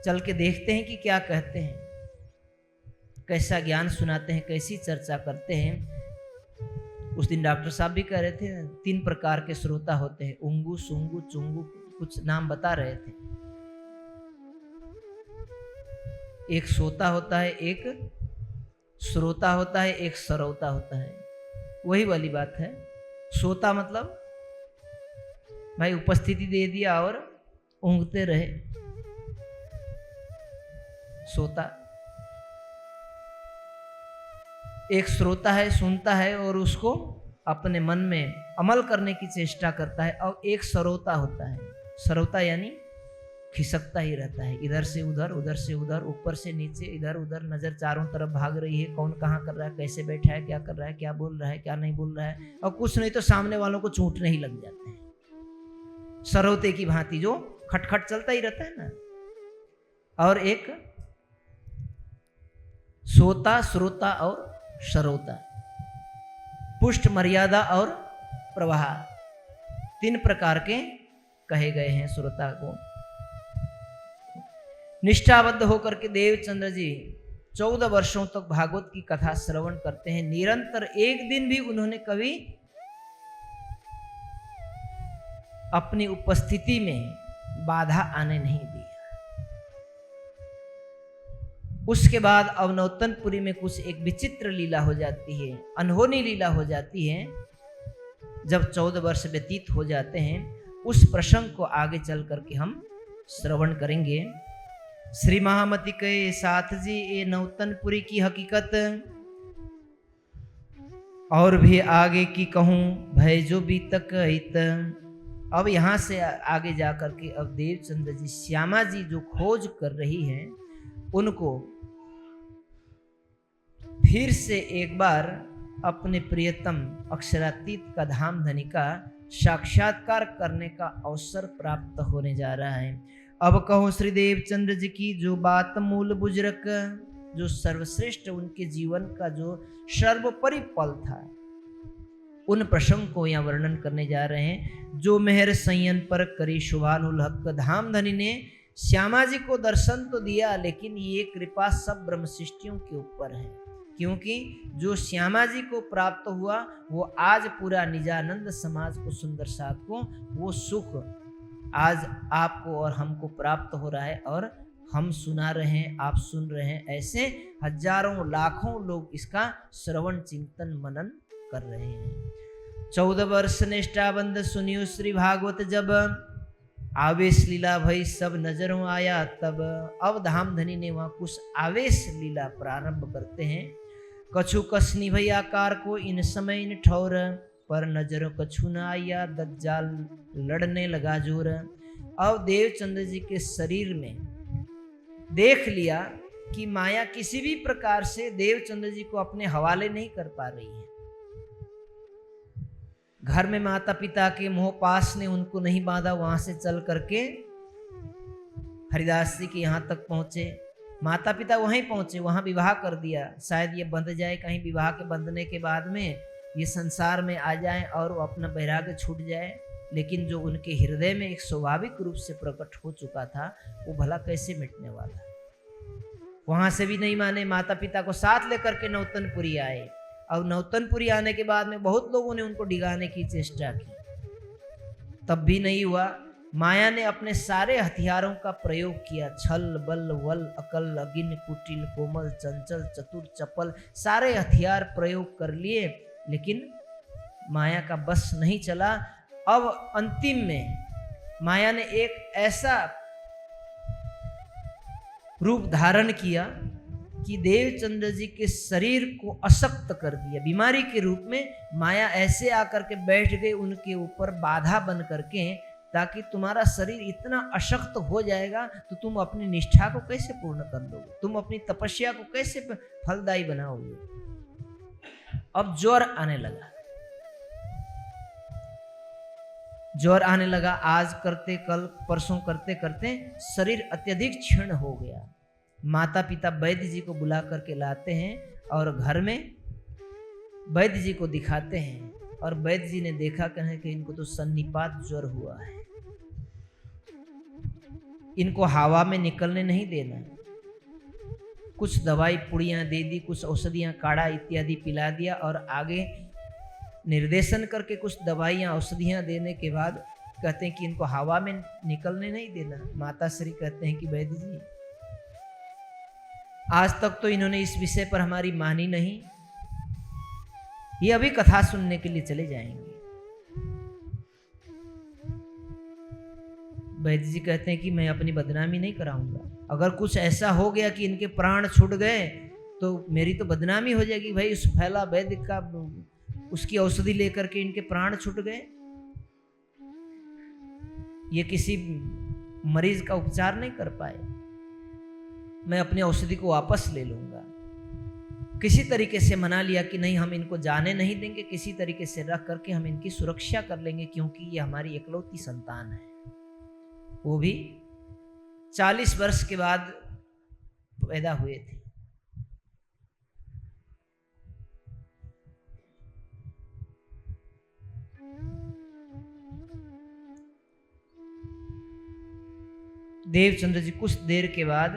चल के देखते हैं कि क्या कहते हैं, कैसा ज्ञान सुनाते हैं, कैसी चर्चा करते हैं। उस दिन डॉक्टर साहब भी कह रहे थे 3 प्रकार के श्रोता होते हैं, उंगू, सुंगू, चुंगू, कुछ नाम बता रहे थे। एक सोता होता है, एक श्रोता होता है, एक सरौता होता है। वही वाली बात है। सोता मतलब भाई उपस्थिति दे दिया और ऊँघते रहे, सोता। एक श्रोता है, सुनता है और उसको अपने मन में अमल करने की चेष्टा करता है। और एक सरौता होता है, सरौता यानी खिसकता ही रहता है, इधर से उधर, उधर से उधर, ऊपर से नीचे, इधर उधर, नजर चारों तरफ भाग रही है, कौन कहाँ कर रहा है, कैसे बैठा है, क्या कर रहा है, क्या बोल रहा है, क्या नहीं बोल रहा है। और कुछ नहीं तो सामने वालों को चूंटने ही लग जाते हैं, सरौते की भांति जो खटखट चलता ही रहता है ना। और एक सोता, श्रोता और सरौता, पुष्ट, मर्यादा और प्रवाह, 3 प्रकार के कहे गए हैं श्रोता को। निष्ठाबद्ध होकर के देवचंद्र जी 14 वर्षों तक भागवत की कथा श्रवण करते हैं। निरंतर एक दिन भी उन्होंने कभी अपनी उपस्थिति में बाधा आने नहीं दी। उसके बाद अवनौतनपुरी में कुछ एक विचित्र लीला हो जाती है, अनहोनी लीला हो जाती है। जब 14 वर्ष व्यतीत हो जाते हैं, उस प्रसंग को आगे चल करके हम श्रवण करेंगे। श्री महामती के साथ जी ये नौतनपुरी की हकीकत और भी आगे की कहूँ भय जो बीतक हित। अब यहाँ से आगे जा करके अब देवचंद्र जी श्यामा जी जो खोज कर रही हैं उनको फिर से एक बार अपने प्रियतम अक्षरातीत का धाम धनी का साक्षात्कार करने का अवसर प्राप्त होने जा रहा है। अब कहो श्री देवचंद्र जी की जो बात मूल बुजुर्ग जो सर्वश्रेष्ठ उनके जीवन का जो सर्वोपरि पल था, उन प्रसंग को यहाँ वर्णन करने जा रहे हैं। जो मेहर संयन पर करी शुभानुल हक, धाम धनी ने श्यामा जी को दर्शन तो दिया, लेकिन ये कृपा सब ब्रह्म सृष्टियों के ऊपर है, क्योंकि जो श्यामा जी को प्राप्त हुआ वो आज पूरा निजानंद समाज को, सुंदर साथ को वो सुख आज आपको और हमको प्राप्त हो रहा है और हम सुना रहे हैं, आप सुन रहे हैं। ऐसे हजारों लाखों लोग इसका श्रवण चिंतन मनन कर रहे हैं। 14 वर्ष निष्ठाबंध सुनियो श्री भागवत जब, आवेश लीला भई सब नजरों आया तब। अब धाम धनी ने वहां कुछ आवेश लीला प्रारंभ करते हैं। कछु कसनी भई आकार को इन समय इन ठौर, पर नजरों कछु न आया दज्जाल लड़ने लगा जोर। अब देवचंद्र जी के शरीर में देख लिया कि माया किसी भी प्रकार से देवचंद्र जी को अपने हवाले नहीं कर पा रही है। घर में माता पिता के मोह पास ने उनको नहीं बांधा, वहां से चल करके हरिदास जी के यहाँ तक पहुंचे। माता पिता वहीं पहुंचे, वहां विवाह कर दिया। शायद ये बंध जाए, कहीं विवाह के बंधने के बाद में ये संसार में आ जाए और वो अपना वैराग्य छूट जाए। लेकिन जो उनके हृदय में एक स्वाभाविक रूप से प्रकट हो चुका था वो भला कैसे मिटने वाला। वहां से भी नहीं माने, माता पिता को साथ लेकर के नौतनपुरी आए। और नौतनपुरी आने के बाद में बहुत लोगों ने उनको डिगाने की चेष्टा की, तब भी नहीं हुआ। माया ने अपने सारे हथियारों का प्रयोग किया, छल बल वल अकल अगिन कुटिल कोमल चंचल चतुर चपल, सारे हथियार प्रयोग कर लिए, लेकिन माया का बस नहीं चला। अब अंतिम में माया ने एक ऐसा रूप धारण किया कि देवचंद्र जी के शरीर को अशक्त कर दिया। बीमारी के रूप में माया ऐसे आकर के बैठ गई उनके ऊपर बाधा बन करके, ताकि तुम्हारा शरीर इतना अशक्त हो जाएगा तो तुम अपनी निष्ठा को कैसे पूर्ण कर लोगे, तुम अपनी तपस्या को कैसे फलदायी बनाओगे। अब ज्वर आने लगा, ज्वर आने लगा। आज करते कल परसों करते करते शरीर अत्यधिक क्षीण हो गया। माता पिता वैद्य जी को बुला करके लाते हैं और घर में वैद्य जी को दिखाते हैं, और वैद्य जी ने देखा कहें कि इनको तो सन्निपात ज्वर हुआ है, इनको हवा में निकलने नहीं देना। कुछ दवाई पुड़ियाँ दे दी, कुछ औषधियाँ काढ़ा इत्यादि पिला दिया, और आगे निर्देशन करके कुछ दवाइयाँ औषधियाँ देने के बाद कहते हैं कि इनको हवा में निकलने नहीं देना। माता श्री कहते हैं कि वैद्य जी आज तक तो इन्होंने इस विषय पर हमारी मानी नहीं, ये अभी कथा सुनने के लिए चले जाएंगे। वैद्य जी कहते हैं कि मैं अपनी बदनामी नहीं कराऊंगा, अगर कुछ ऐसा हो गया कि इनके प्राण छूट गए तो मेरी तो बदनामी हो जाएगी। भाई उस फैला वैद्य का उसकी औषधि लेकर के इनके प्राण छूट गए, ये किसी मरीज का उपचार नहीं कर पाए, मैं अपनी औषधि को वापस ले लूंगा। किसी तरीके से मना लिया कि नहीं, हम इनको जाने नहीं देंगे, किसी तरीके से रख करके हम इनकी सुरक्षा कर लेंगे, क्योंकि ये हमारी इकलौती संतान है। वो भी 40 वर्ष के बाद पैदा हुए थे। देवचंद्र जी कुछ देर के बाद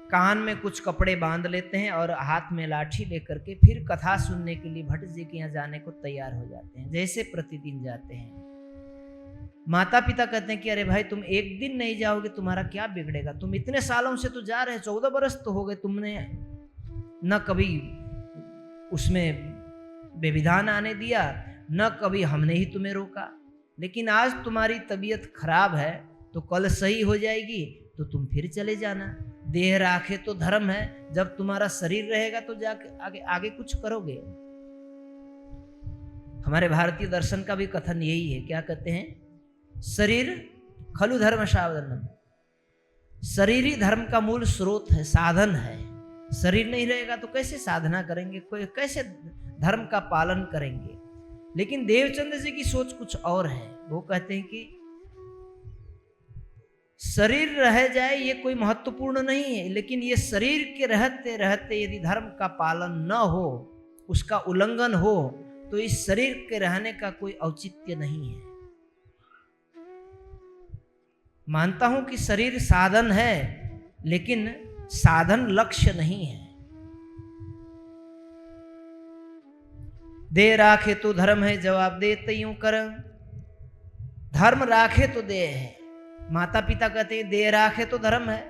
कान में कुछ कपड़े बांध लेते हैं और हाथ में लाठी लेकर के फिर कथा सुनने के लिए भट्ट जी के यहाँ जाने को तैयार हो जाते हैं, जैसे प्रतिदिन जाते हैं। माता पिता कहते हैं कि अरे भाई तुम एक दिन नहीं जाओगे तुम्हारा क्या बिगड़ेगा, तुम इतने सालों से तो जा रहे हैं, 14 बरस तो हो गए, तुमने न कभी उसमें बेविधान आने दिया, न कभी हमने ही तुम्हें रोका, लेकिन आज तुम्हारी तबीयत खराब है तो कल सही हो जाएगी तो तुम फिर चले जाना। देह राखे तो धर्म है, जब तुम्हारा शरीर रहेगा तो जाके आगे आगे कुछ करोगे। हमारे भारतीय दर्शन का भी कथन यही है, क्या कहते हैं, शरीर खलु धर्म साधनम, शरीर ही धर्म का मूल स्रोत है, साधन है। शरीर नहीं रहेगा तो कैसे साधना करेंगे, कोई कैसे धर्म का पालन करेंगे। लेकिन देवचंद जी की सोच कुछ और है, वो कहते हैं कि शरीर रह जाए ये कोई महत्वपूर्ण नहीं है, लेकिन ये शरीर के रहते रहते यदि धर्म का पालन न हो, उसका उल्लंघन हो, तो इस शरीर के रहने का कोई औचित्य नहीं है। मानता हूं कि शरीर साधन है, लेकिन साधन लक्ष्य नहीं है। दे राखे तो धर्म है, जवाब देते यूं कर, धर्म राखे तो दे है। माता पिता कहते हैं दे राखे तो धर्म है,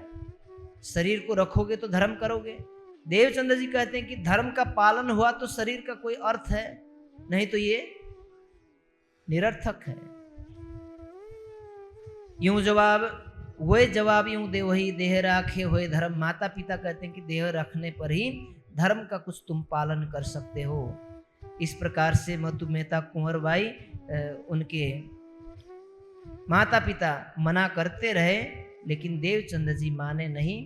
शरीर को रखोगे तो धर्म करोगे। देवचंद जी कहते हैं कि धर्म का पालन हुआ तो शरीर का कोई अर्थ है, नहीं तो ये निरर्थक है। यूं जवाब वही जवाब यूं दे वही देह राखे हुए धर्म। माता पिता कहते हैं कि देह रखने पर ही धर्म का कुछ तुम पालन कर सकते हो। इस प्रकार से मधु मेहता कुंवर बाई उनके माता पिता मना करते रहे, लेकिन देवचंद जी माने नहीं।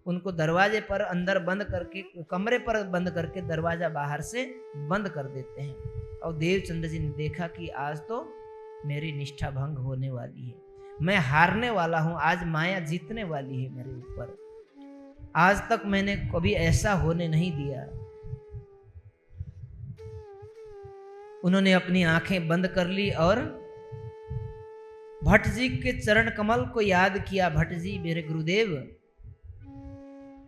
उनको दरवाजे पर अंदर बंद करके, कमरे पर बंद करके दरवाजा बाहर से बंद कर देते हैं। और देवचंद जी ने देखा कि आज तो मेरी निष्ठा भंग होने वाली है, मैं हारने वाला हूं, आज माया जीतने वाली है मेरे ऊपर। आज तक मैंने कभी ऐसा होने नहीं दिया। उन्होंने अपनी आंखें बंद कर ली और भट्ट जी के चरण कमल को याद किया। भट्ट जी मेरे गुरुदेव,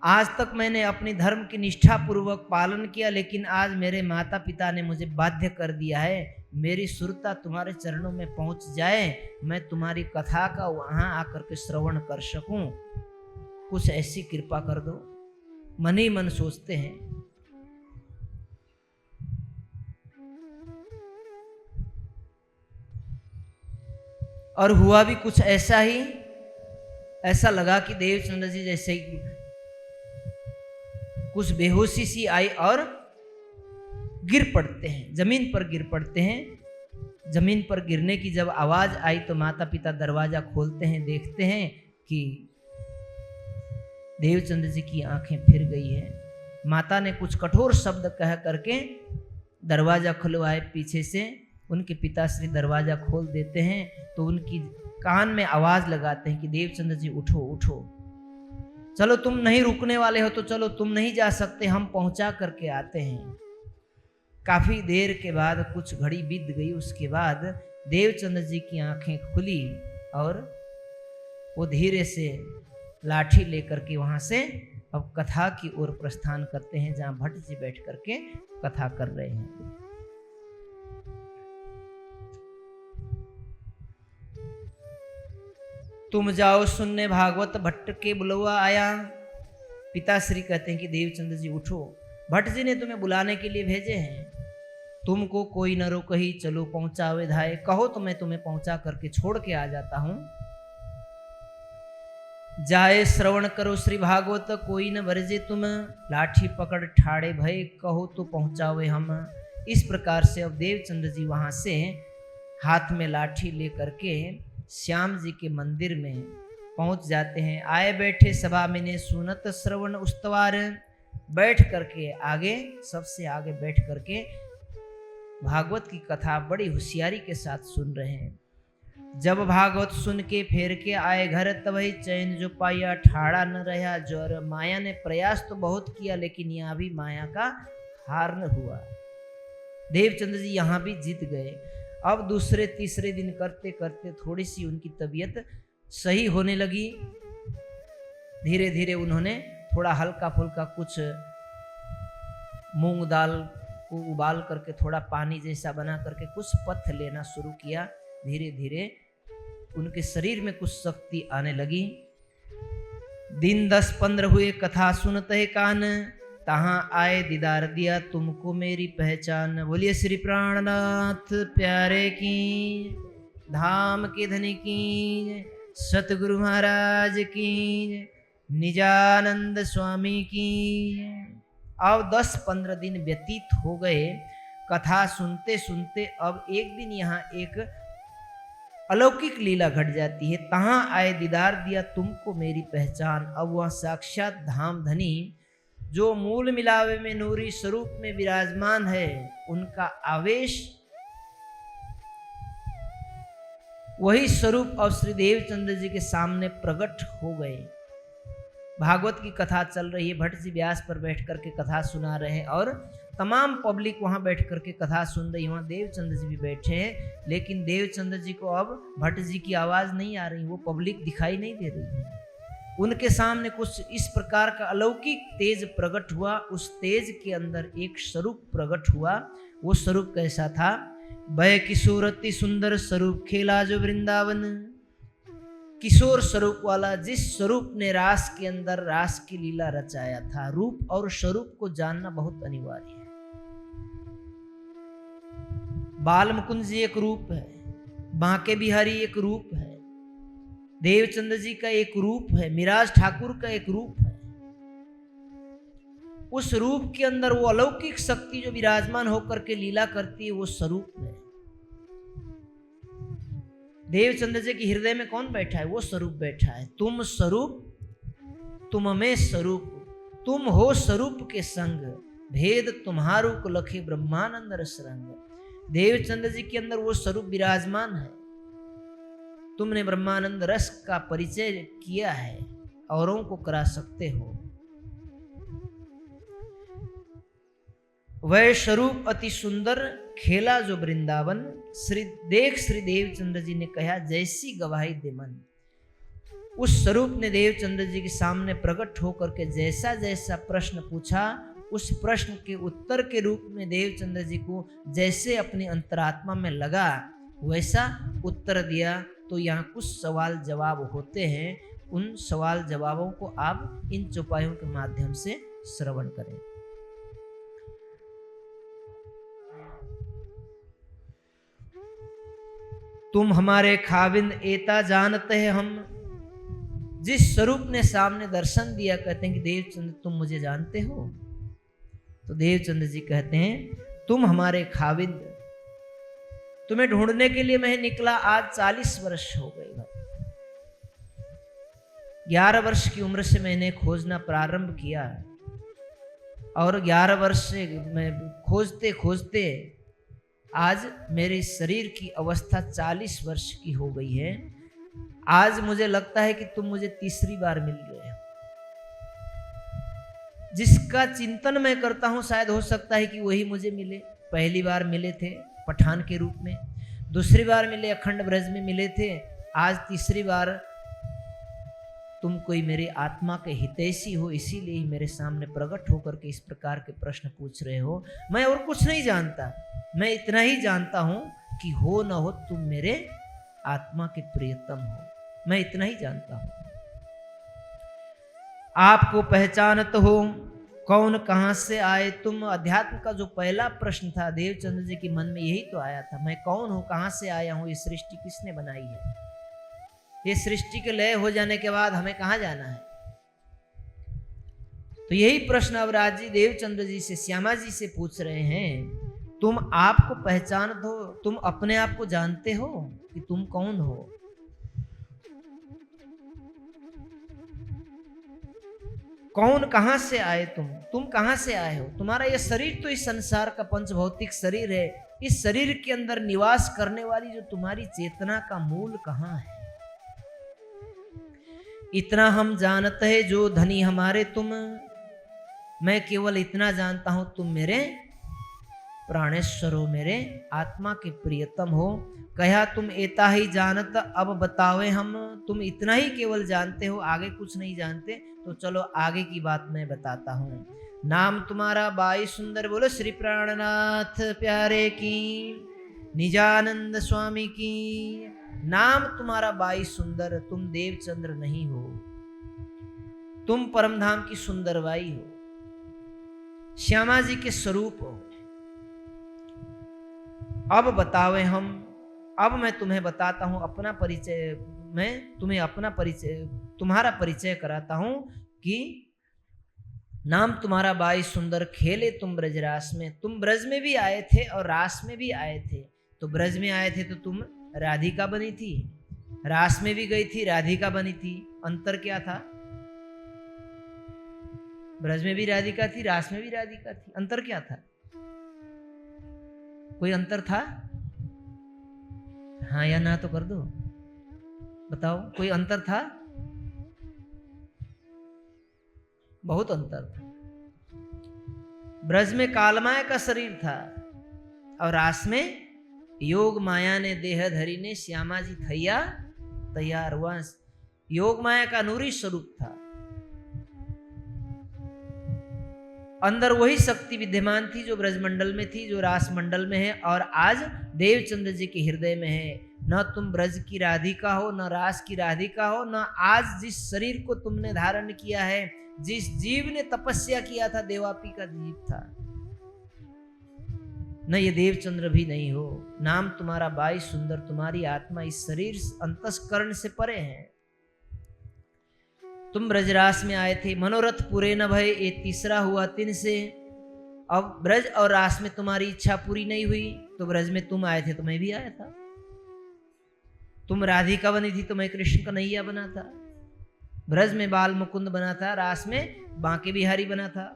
आज तक मैंने अपनी धर्म की निष्ठा पूर्वक पालन किया, लेकिन आज मेरे माता पिता ने मुझे बाध्य कर दिया है। मेरी सुरता तुम्हारे चरणों में पहुंच जाए, मैं तुम्हारी कथा का वहां आकर के श्रवण कर सकूं, कुछ ऐसी कृपा कर दो। मन ही मन सोचते हैं। और हुआ भी कुछ ऐसा ही। ऐसा लगा कि देवचंद जी जैसे ही कुछ बेहोशी सी आई और गिर पड़ते हैं, जमीन पर गिर पड़ते हैं। जमीन पर गिरने की जब आवाज आई तो माता पिता दरवाजा खोलते हैं, देखते हैं कि देवचंद जी की आंखें फिर गई है। माता ने कुछ कठोर शब्द कह करके दरवाजा खुलवाए पीछे से। उनके पिताश्री दरवाजा खोल देते हैं तो उनकी कान में आवाज लगाते हैं कि देवचंद जी उठो उठो, चलो तुम नहीं रुकने वाले हो तो चलो, तुम नहीं जा सकते, हम पहुंचा करके आते हैं। काफी देर के बाद, कुछ घड़ी बीत गई, उसके बाद देवचंद जी की आंखें खुली और वो धीरे से लाठी लेकर के वहां से अब कथा की ओर प्रस्थान करते हैं, जहां भट्ट जी बैठ करके कथा कर रहे हैं। तुम जाओ सुनने भागवत, भट्ट के बुलवा आया। पिताश्री कहते हैं कि देवचंद जी उठो, भट्ट जी ने तुम्हें बुलाने के लिए भेजे हैं। तुमको कोई न रोक ही, चलो पहुंचावे धाए, कहो तो मैं तुम्हें पहुंचा करके छोड़ के आ जाता हूं। जाए श्रवण करो श्री भागवत, कोई न वर्जे तुम, लाठी पकड़ ठाड़े भय, कहो तो पहुंचावे हम। इस प्रकार से अब देवचंद जी वहां से हाथ में लाठी लेकर के श्याम जी के मंदिर में पहुंच जाते हैं। आए बैठे सभा में ने सुनत श्रवण उस्तवार, बैठ करके आगे, सबसे आगे बैठ करके भागवत की कथा बड़ी होशियारी के साथ सुन रहे हैं। जब भागवत सुन के फेर के आए घर, तभी चैन जो पाया ठाड़ा न रहा जोर। माया ने प्रयास तो बहुत किया, लेकिन यहाँ भी माया का हार न हुआ। देवचंद जी यहाँ भी जीत गए। अब दूसरे तीसरे दिन करते करते थोड़ी सी उनकी तबीयत सही होने लगी। धीरे धीरे उन्होंने थोड़ा हल्का फुल्का कुछ मूंग दाल को उबाल करके थोड़ा पानी जैसा बना करके कुछ पथ लेना शुरू किया। धीरे धीरे उनके शरीर में कुछ शक्ति आने लगी। दिन 10-15 हुए, कथा सुनते कान, तहां आए दीदार दिया तुमको मेरी पहचान। बोलिए श्री प्राणनाथ प्यारे की, धाम के धनी की, सतगुरु महाराज की, निजानंद स्वामी की। अब 10-15 दिन व्यतीत हो गए। कथा सुनते सुनते अब एक दिन यहाँ एक अलौकिक लीला घट जाती है। तहां आए दीदार दिया तुमको मेरी पहचान। अब वह साक्षात धाम धनी जो मूल मिलावे में नूरी स्वरूप में विराजमान है, उनका आवेश वही स्वरूप अब श्री देवचंद्र जी के सामने प्रकट हो गए। भागवत की कथा चल रही है, भट्ट जी व्यास पर बैठ करके कथा सुना रहे हैं और तमाम पब्लिक वहां बैठ करके कथा सुन रही है। वहां देवचंद्र जी भी बैठे हैं, लेकिन देवचंद्र जी को अब भट्ट जी की आवाज नहीं आ रही, वो पब्लिक दिखाई नहीं दे रही है। उनके सामने कुछ इस प्रकार का अलौकिक तेज प्रकट हुआ। उस तेज के अंदर एक स्वरूप प्रकट हुआ। वो स्वरूप कैसा था? वह किशोर अति सुंदर स्वरूप खेला जो वृंदावन। किशोर स्वरूप वाला जिस स्वरूप ने रास के अंदर रास की लीला रचाया था। रूप और स्वरूप को जानना बहुत अनिवार्य है। बाल मुकुंद जी एक रूप है, बांके बिहारी एक रूप है, देवचंद्र जी का एक रूप है, मिराज ठाकुर का एक रूप है। उस रूप के अंदर वो अलौकिक शक्ति जो विराजमान होकर के लीला करती है, वो स्वरूप है। देवचंद्र जी के हृदय में कौन बैठा है? वो स्वरूप बैठा है। तुम स्वरूप, तुम में स्वरूप, तुम हो स्वरूप के संग, भेद तुम्हारो को लखे ब्रह्मानंद रस रंग। देवचंद्र जी के अंदर वो स्वरूप विराजमान है। तुमने ब्रह्मानंद रस का परिचय किया है, औरों को करा सकते हो। वह स्वरूप अति सुंदर खेला जो वृंदावन। श्री देवचंद्र जी ने कहा, जैसी गवाही दे मन। उस स्वरूप ने देवचंद्र जी के सामने प्रकट होकर के जैसा जैसा प्रश्न पूछा, उस प्रश्न के उत्तर के रूप में देवचंद्र जी को जैसे अपनी अंतरात्मा में लगा वैसा उत्तर दिया। तो यहाँ कुछ सवाल जवाब होते हैं, उन सवाल जवाबों को आप इन चौपाइयों के माध्यम से श्रवण करें। तुम हमारे खाविंद एता जानते हैं हम। जिस स्वरूप ने सामने दर्शन दिया, कहते हैं कि देवचंद्र तुम मुझे जानते हो? तो देवचंद्र जी कहते हैं, तुम हमारे खाविंद, तुम्हें ढूंढने के लिए मैं निकला। आज 40 वर्ष हो गए। 11 वर्ष की उम्र से मैंने खोजना प्रारंभ किया और 11 वर्ष से मैं खोजते खोजते आज मेरे शरीर की अवस्था 40 वर्ष की हो गई है। आज मुझे लगता है कि तुम मुझे तीसरी बार मिल गए हो। जिसका चिंतन मैं करता हूं, शायद हो सकता है कि वही मुझे मिले। पहली बार मिले थे पठान के रूप में, दूसरी बार मिले अखंड ब्रज में मिले थे, आज तीसरी बार तुम कोई मेरी आत्मा के हितैषी हो, इसीलिए ही मेरे सामने प्रकट होकर के इस प्रकार के प्रश्न पूछ रहे हो। मैं और कुछ नहीं जानता, मैं इतना ही जानता हूं कि हो न हो तुम मेरे आत्मा के प्रियतम हो। मैं इतना ही जानता हूं। आपको पहचानत हो, कौन कहां से आए तुम। अध्यात्म का जो पहला प्रश्न था देवचंद्र जी के मन में, यही तो आया था, मैं कौन हूं, कहां से आया हूं, ये सृष्टि किसने बनाई है। ये सृष्टि के लय हो जाने के बाद हमें कहां जाना है। तो यही प्रश्न अब राज जी देवचंद्र जी से, श्यामा जी से पूछ रहे हैं। तुम आपको पहचान दो, तुम अपने आप को जानते हो कि तुम कौन हो। कौन कहां से आए तुम कहां से आए हो। तुम्हारा यह शरीर तो इस संसार का पंचभौतिक शरीर है। इस शरीर के अंदर निवास करने वाली जो तुम्हारी चेतना का मूल कहां है। इतना हम जानते हैं जो धनी हमारे तुम। मैं केवल इतना जानता हूं तुम मेरे प्राणेश्वरो मेरे आत्मा के प्रियतम हो। कहा तुम एता ही जानत अब बतावे हम, तुम इतना ही केवल जानते हो, आगे कुछ नहीं जानते, तो चलो आगे की बात मैं बताता हूँ। नाम तुम्हारा बाई सुंदर, बोलो श्री प्राणनाथ प्यारे की, निजानंद स्वामी की। नाम तुम्हारा बाई सुंदर, तुम देवचंद्र नहीं हो, तुम परमधाम की सुंदर बाई हो, श्यामा जी के स्वरूप हो। अब बतावे हम, अब मैं तुम्हें बताता हूं अपना परिचय, मैं तुम्हें अपना परिचय, तुम्हारा परिचय कराता हूं कि नाम तुम्हारा बाई सुंदर, खेले तुम ब्रजरास में। तुम ब्रज में भी आए थे और रास में भी आए थे। तो ब्रज में आए थे तो तुम राधिका बनी थी, रास में भी गई थी राधिका बनी थी। अंतर क्या था? ब्रज में भी राधिका थी, रास में भी राधिका थी, अंतर क्या था? कोई अंतर था? हाँ या ना तो कर दो, बताओ, कोई अंतर था? बहुत अंतर था। ब्रज में कालमाया का शरीर था और रास में योग माया ने देह धरी ने, श्यामा जी थैया तैयार हुआ। योग माया का नूरी स्वरूप था, अंदर वही शक्ति विद्यमान थी जो ब्रजमंडल में थी, जो रास मंडल में है और आज देवचंद्र जी के हृदय में है। न तुम ब्रज की राधिका हो, न रास की राधिका हो, न आज जिस शरीर को तुमने धारण किया है, जिस जीव ने तपस्या किया था, देवापी का जीव था, न ये देवचंद्र भी नहीं हो। नाम तुम्हारा बाई सुंदर, तुम्हारी आत्मा इस शरीर अंतस्करण से परे है। तुम ब्रजरास में आए थे, मनोरथ पूरे न भय, ये तीसरा हुआ तीन से। अब ब्रज और रास में तुम्हारी इच्छा पूरी नहीं हुई, तो ब्रज में तुम आए थे तो मैं भी आया था। तुम राधिका बनी थी तो मैं कृष्ण कन्हैया बना था। ब्रज में बाल मुकुंद बना था, रास में बांके बिहारी बना था।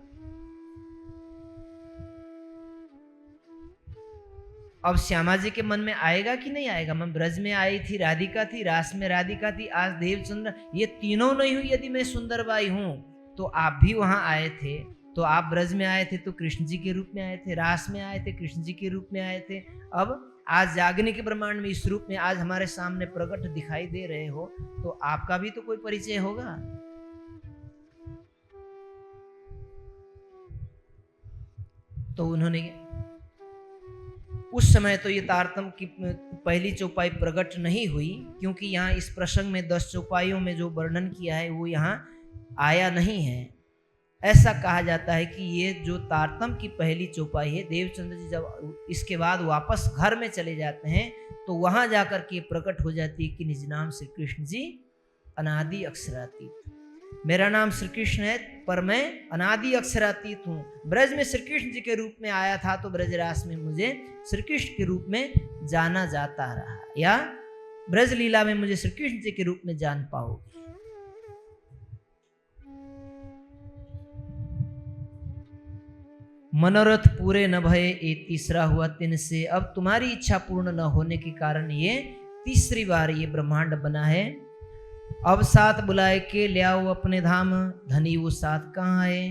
अब श्यामा जी के मन में आएगा कि नहीं आएगा? मैं ब्रज में आई थी राधिका थी, रास में राधिका थी, आज देवचंद्र, ये तीनों नहीं हुई यदि मैं सुंदरबाई हूं, तो आप भी वहां आए थे। तो आप ब्रज में आए थे तो कृष्ण जी के रूप में आए थे, रास में आए थे कृष्ण जी के रूप में आए थे। अब आज जागने के ब्रह्मांड में इस रूप में आज हमारे सामने प्रकट दिखाई दे रहे हो, तो आपका भी तो कोई परिचय होगा। तो उन्होंने उस समय तो ये तारतम की पहली चौपाई प्रकट नहीं हुई, क्योंकि यहाँ इस प्रसंग में 10 चौपाइयों में जो वर्णन किया है वो यहाँ आया नहीं है। ऐसा कहा जाता है कि ये जो तारतम की पहली चौपाई है, देवचंद्र जी जब इसके बाद वापस घर में चले जाते हैं तो वहां जाकर के प्रकट हो जाती है कि निज नाम श्री कृष्ण जी अनादि अक्षरातीत। मेरा नाम श्री कृष्ण है पर मैं अनादि अक्षरातीत हूँ। ब्रज में श्री कृष्ण जी के रूप में आया था तो ब्रजरास में मुझे श्री कृष्ण के रूप में जाना जाता रहा, या ब्रज लीला में मुझे श्री कृष्ण जी के रूप में जान पाओगे। मनोरथ पूरे न भये, ये तीसरा हुआ तीन से। अब तुम्हारी इच्छा पूर्ण न होने के कारण ये तीसरी बार ये ब्रह्मांड बना है। अब साथ बुलाए के ले आओ अपने धाम, धनी वो साथ कहाँ है,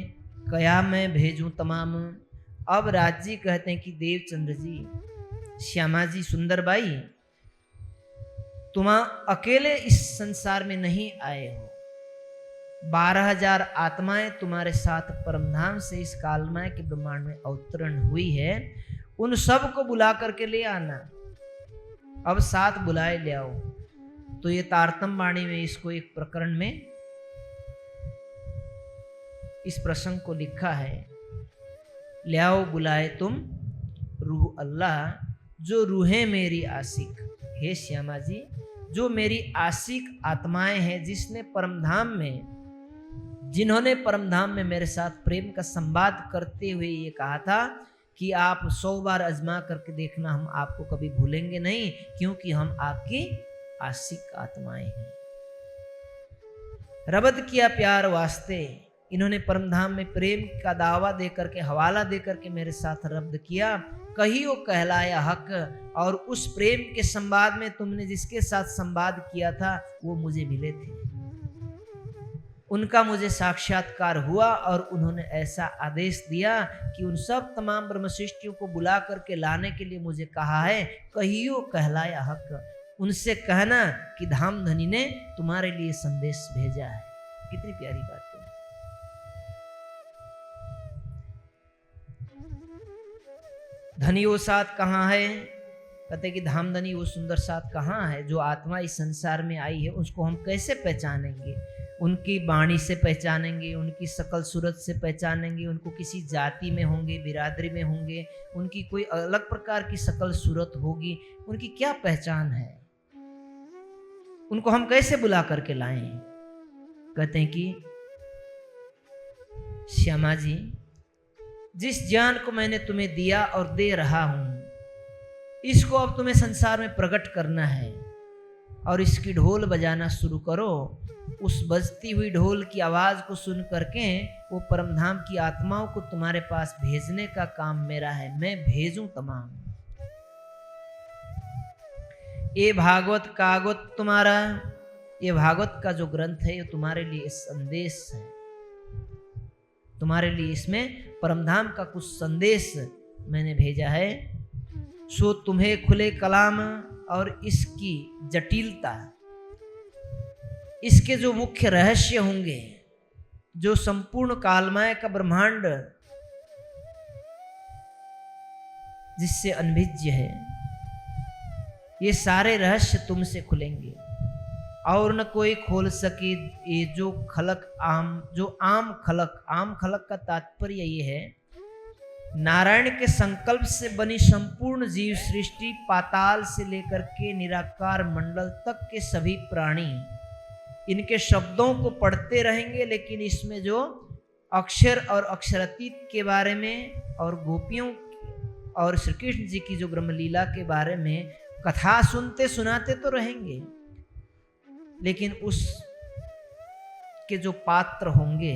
कया मैं भेजूं तमाम। अब राज जी कहते हैं कि देवचंद्र जी, श्यामा जी, सुंदरबाई, तुम अकेले इस संसार में नहीं आए हो, 12,000 आत्माएं तुम्हारे साथ परमधाम से इस कालमय के ब्रह्मांड में अवतरण हुई है, उन सब को बुला करके ले आना। अब साथ बुलाए ले आओ। तो ये तारतम वाणी में इसको एक प्रकरण में इस प्रसंग को लिखा है, ले आओ बुलाए तुम रूह अल्लाह, जो रूहें मेरी आशिक। हे श्यामा जी, जो मेरी आशिक आत्माएं हैं, जिसने परमधाम में, जिन्होंने परमधाम में मेरे साथ प्रेम का संवाद करते हुए ये कहा था कि आप 100 बार आजमा करके देखना, हम आपको कभी भूलेंगे नहीं, क्योंकि हम आपकी आशिक आत्माएं हैं। रबद किया प्यार वास्ते, इन्होंने परमधाम में प्रेम का दावा देकर के, हवाला देकर के मेरे साथ रब्द किया। कहियो कहलाया हक, और उस प्रेम के संवाद में तुमने जिसके साथ संवाद किया था वो मुझे मिले थे। उनका मुझे साक्षात्कार हुआ और उन्होंने ऐसा आदेश दिया कि उन सब तमाम ब्रह्मशिष्टियों को बुला करके लाने के लिए मुझे कहा है। कहियो कहलाया हक, उनसे कहना कि धामधनी ने तुम्हारे लिए संदेश भेजा है। कितनी प्यारी बात है। धनी वो साथ कहाँ है? कहते कि धामधनी वो सुंदर साथ कहाँ है? जो आत्मा इस संसार में आई है उसको हम कैसे पहचानेंगे? उनकी वाणी से पहचानेंगे, उनकी शकल सूरत से पहचानेंगे, उनको किसी जाति में होंगे, बिरादरी में होंगे, उनकी कोई अलग प्रकार की शकल सूरत होगी, उनकी क्या पहचान है? उनको हम कैसे बुला करके लाएं? कहते हैं कि श्यामा जी, जिस ज्ञान को मैंने तुम्हें दिया और दे रहा हूं, इसको अब तुम्हें संसार में प्रकट करना है और इसकी ढोल बजाना शुरू करो। उस बजती हुई ढोल की आवाज को सुन करके वो परमधाम की आत्माओं को तुम्हारे पास भेजने का काम मेरा है। मैं भेजूं तमाम। ये भागवत कागवत तुम्हारा, ये भागवत का जो ग्रंथ है ये तुम्हारे लिए संदेश है। तुम्हारे लिए इसमें परमधाम का कुछ संदेश मैंने भेजा है। सो तुम्हें खुले कलाम और इसकी जटिलता, इसके जो मुख्य रहस्य होंगे, जो संपूर्ण कालमय का ब्रह्मांड जिससे अनभिज्य है, ये सारे रहस्य तुमसे खुलेंगे और न कोई खोल सके। ये जो खलक आम, जो आम खलक का तात्पर्य ये है, नारायण के संकल्प से बनी संपूर्ण जीव सृष्टि, पाताल से लेकर के निराकार मंडल तक के सभी प्राणी इनके शब्दों को पढ़ते रहेंगे, लेकिन इसमें जो अक्षर और अक्षरातीत के बारे में और गोपियों और श्री कृष्ण जी की जो ब्रह्मलीला के बारे में कथा सुनते सुनाते तो रहेंगे, लेकिन उस के जो पात्र होंगे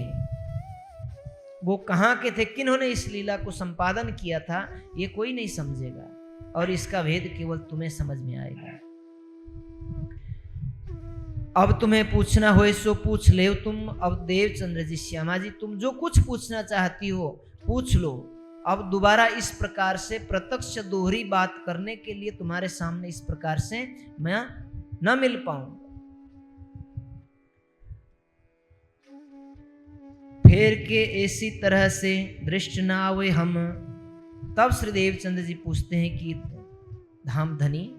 वो कहाँ के थे, किन्होंने इस लीला को संपादन किया था, ये कोई नहीं समझेगा और इसका भेद केवल तुम्हें समझ में आएगा। अब तुम्हें पूछना हो सो पूछ ले तुम। अब देवचंद्र जी, श्यामा जी, तुम जो कुछ पूछना चाहती हो पूछ लो। अब दोबारा इस प्रकार से प्रत्यक्ष दोहरी बात करने के लिए तुम्हारे सामने इस प्रकार से मैं न मिल पाऊंगा। फेर के ऐसी तरह से दृष्ट ना आवे हम। तब श्री देवचंद्र जी पूछते हैं कि धामधनी,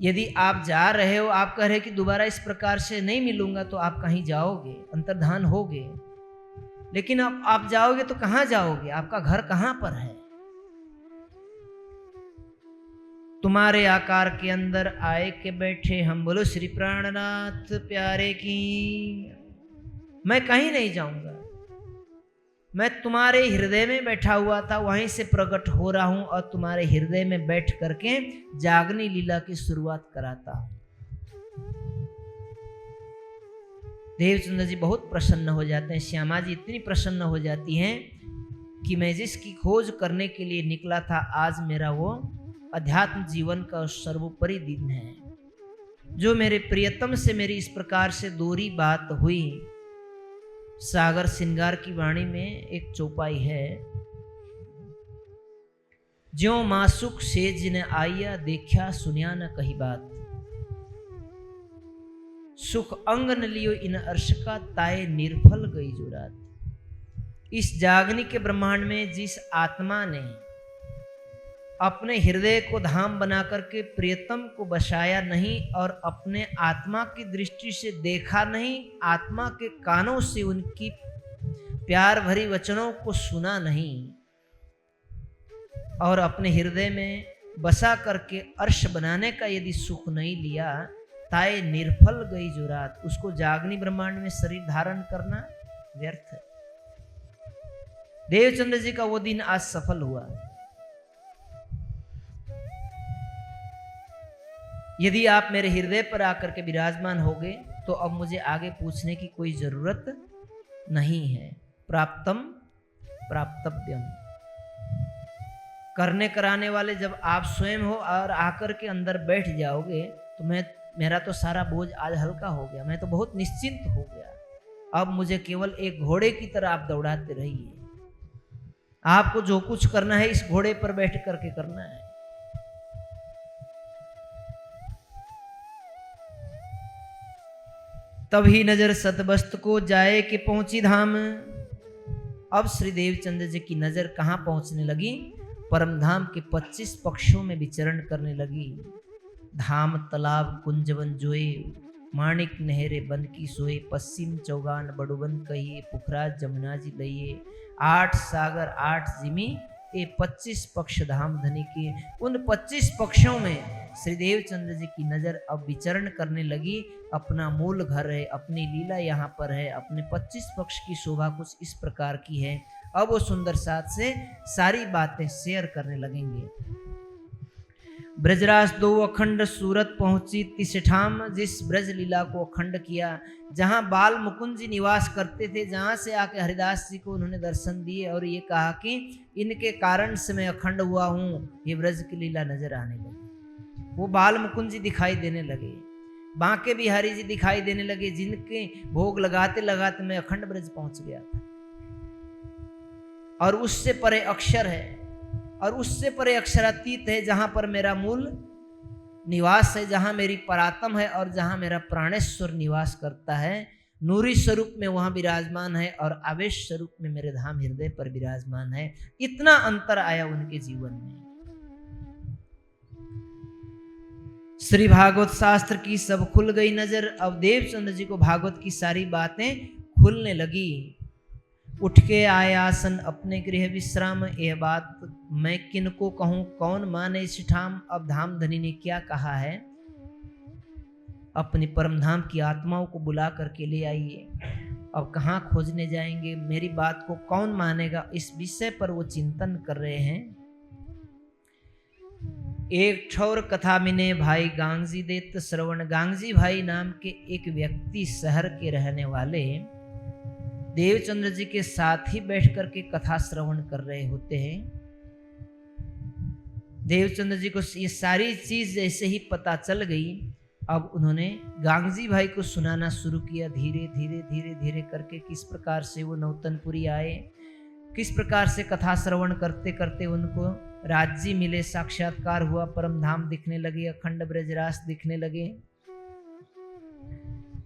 यदि आप जा रहे हो, आप कह रहे कि दोबारा इस प्रकार से नहीं मिलूंगा, तो आप कहीं जाओगे, अंतर्धान होगे, लेकिन अब आप जाओगे तो कहां जाओगे? आपका घर कहां पर है? तुम्हारे आकार के अंदर आए के बैठे हम। बोलो श्री प्राणनाथ प्यारे की। मैं कहीं नहीं जाऊंगा, मैं तुम्हारे हृदय में बैठा हुआ था, वहीं से प्रकट हो रहा हूं और तुम्हारे हृदय में बैठ करके जागनी लीला की शुरुआत कराता हूं। देवचंद्र जी बहुत प्रसन्न हो जाते हैं। श्यामा जी इतनी प्रसन्न हो जाती हैं कि मैं जिसकी खोज करने के लिए निकला था, आज मेरा वो अध्यात्म जीवन का सर्वोपरि दिन है। जो मेरे प्रियतम से मेरी इस प्रकार से दोहरी बात हुई। सागर सिंगार की वाणी में एक चौपाई है, ज्यों मासुक से जिन आइया देखा सुनिया न कही बात, सुख अंग न लियो इन अर्श का ताए निर्फल गई जो रात। इस जागनी के ब्रह्मांड में जिस आत्मा ने अपने हृदय को धाम बना करके प्रियतम को बसाया नहीं और अपने आत्मा की दृष्टि से देखा नहीं, आत्मा के कानों से उनकी प्यार भरी वचनों को सुना नहीं और अपने हृदय में बसा करके अर्श बनाने का यदि सुख नहीं लिया, ताए निर्फल गई जो रात। उसको जागनी ब्रह्मांड में शरीर धारण करना व्यर्थ है। देवचंद्र जी का वो दिन आज सफल हुआ। यदि आप मेरे हृदय पर आकर के विराजमान हो गए तो अब मुझे आगे पूछने की कोई जरूरत नहीं है। प्राप्तम प्राप्तव्यम, करने कराने वाले जब आप स्वयं हो और आकर के अंदर बैठ जाओगे तो मैं मेरा तो सारा बोझ आज हल्का हो गया, मैं तो बहुत निश्चिंत हो गया। अब मुझे केवल एक घोड़े की तरह आप दौड़ाते रहिए। आपको जो कुछ करना है इस घोड़े पर बैठ करके करना है। तभी नजर सतबस्त को जाए कि पहुंची धाम। अब श्री देवचंद्र जी की नजर कहां पहुंचने लगी? परम धाम के 25 पक्षों में विचरण करने लगी। धाम तालाब कुंजवन जोए, माणिक नहरे बन की सोए, पश्चिम चौगान बड़ुबन कहिए, पुखराज जमुना जी लइए, 8 सागर 8 जिमी, ये 25 पक्ष धाम धनी के। उन 25 पक्षों में श्री देवचंद्र जी की नजर अब विचरण करने लगी। अपना मूल घर है, अपनी लीला यहाँ पर है, अपने 25 पक्ष की शोभा कुछ इस प्रकार की है। अब वो सुंदर साथ से सारी बातें शेयर करने लगेंगे। ब्रजराज 2 अखंड सूरत पहुंची तिसठाम, जिस ब्रज लीला को अखंड किया, जहां बाल मुकुंद जी निवास करते थे, जहां से आके हरिदास जी को उन्होंने दर्शन दिए और ये कहा कि इनके कारण से मैं अखंड हुआ हूँ, ये ब्रज की लीला नजर आने लगी। वो बाल मुकुंद जी दिखाई देने लगे, बांके बिहारी जी दिखाई देने लगे, जिनके भोग लगाते लगाते मैं अखंड ब्रज पहुंच गया था। और उससे परे अक्षर है, और उससे परे अक्षरातीत है, जहां पर मेरा मूल निवास है, जहां मेरी परात्म है और जहां मेरा प्राणेश्वर निवास करता है। नूरी स्वरूप में वहां विराजमान है और आवेश स्वरूप में मेरे धाम हृदय पर विराजमान है। इतना अंतर आया उनके जीवन में। श्री भागवत शास्त्र की सब खुल गई नजर। अब देवचंद्र जी को भागवत की सारी बातें खुलने लगी। उठ के आए आसन अपने गृह विश्राम, यह बात मैं किनको कहूं, कौन माने इस ठाम। अब धाम धनी ने क्या कहा है? अपनी परम धाम की आत्माओं को बुला करके ले आइए। अब कहाँ खोजने जाएंगे, मेरी बात को कौन मानेगा, इस विषय पर वो चिंतन कर रहे हैं। एक ठौर कथा मिने भाई गांगजी देत श्रवण। गांगजी भाई नाम के एक व्यक्ति शहर के रहने वाले देवचंद्र जी के साथ ही बैठ करके कथा श्रवण कर रहे होते हैं। देवचंद्र जी को ये सारी चीज जैसे ही पता चल गई, अब उन्होंने गांगजी भाई को सुनाना शुरू किया। धीरे धीरे धीरे धीरे करके किस प्रकार से वो नौतनपुरी आए, किस प्रकार से कथा श्रवण करते करते उनको राज्य मिले, साक्षात्कार हुआ, परम धाम दिखने लगे, अखंड ब्रजरास दिखने लगे।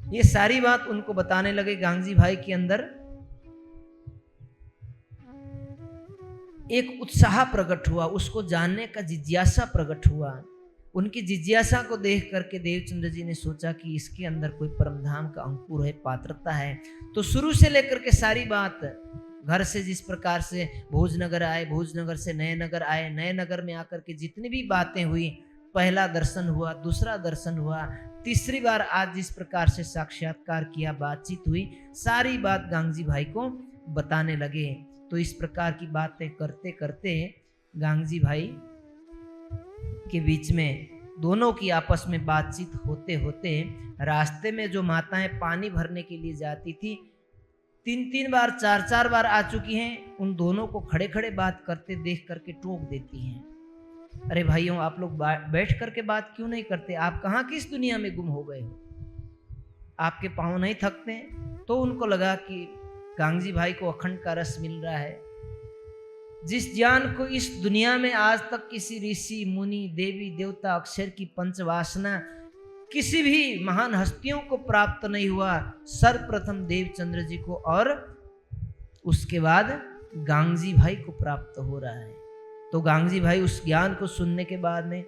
ये सारी बात उनको बताने लगे। गांगजी भाई के अंदर एक उत्साह प्रकट हुआ, उसको जानने का जिज्ञासा प्रकट हुआ। उनकी जिज्ञासा को देख करके देवचंद्र जी ने सोचा कि इसके अंदर कोई परम धाम का अंकुर है, पात्रता है। तो शुरू से लेकर के सारी बात, घर से जिस प्रकार से भोजनगर आए, भोजनगर से नए नगर आए, नए नगर में आकर के जितनी भी बातें हुई, पहला दर्शन हुआ, दूसरा दर्शन हुआ, तीसरी बार आज जिस प्रकार से साक्षात्कार किया, बातचीत हुई, सारी बात गांगजी भाई को बताने लगे। तो इस प्रकार की बातें करते करते गांगजी भाई के बीच में दोनों की आपस में बातचीत होते होते रास्ते में जो माताएं पानी भरने के लिए जाती थी, 3-3 बार 4-4 बार आ चुकी हैं, उन दोनों को खड़े खड़े बात करते देख करके टोक देती हैं। अरे भाइयों, आप लोग बैठ करके बात क्यों नहीं करते? आप कहाँ किस दुनिया में गुम हो गए हो? आपके पाँव नहीं थकते? तो उनको लगा कि गांगजी भाई को अखंड का रस मिल रहा है। जिस ज्ञान को इस दुनिया में आज तक किसी ऋषि मुनि देवी देवता अक्षर की पंचवासना किसी भी महान हस्तियों को प्राप्त नहीं हुआ, सर्वप्रथम देवचंद्र जी को और उसके बाद गांगजी भाई को प्राप्त हो रहा है। तो गांगजी भाई उस ज्ञान को सुनने के बाद में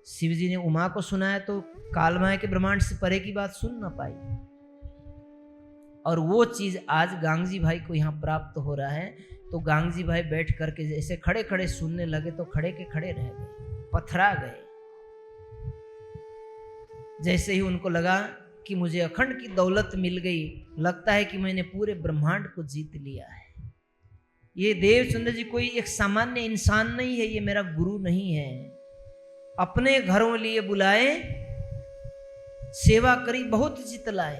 शिव जी ने उमा को सुनाया, तो कालमाया के ब्रह्मांड से परे की बात सुन ना पाई, और वो चीज आज गांगजी भाई को यहाँ प्राप्त हो रहा है। तो गांगजी भाई बैठ करके जैसे खड़े खड़े सुनने लगे तो खड़े के खड़े रह गए, पथरा गए। जैसे ही उनको लगा कि मुझे अखंड की दौलत मिल गई, लगता है कि मैंने पूरे ब्रह्मांड को जीत लिया है। ये देवचंद्र जी कोई एक सामान्य इंसान नहीं है, ये मेरा गुरु नहीं है। अपने घरों लिए बुलाए, सेवा करी, बहुत चित लाए,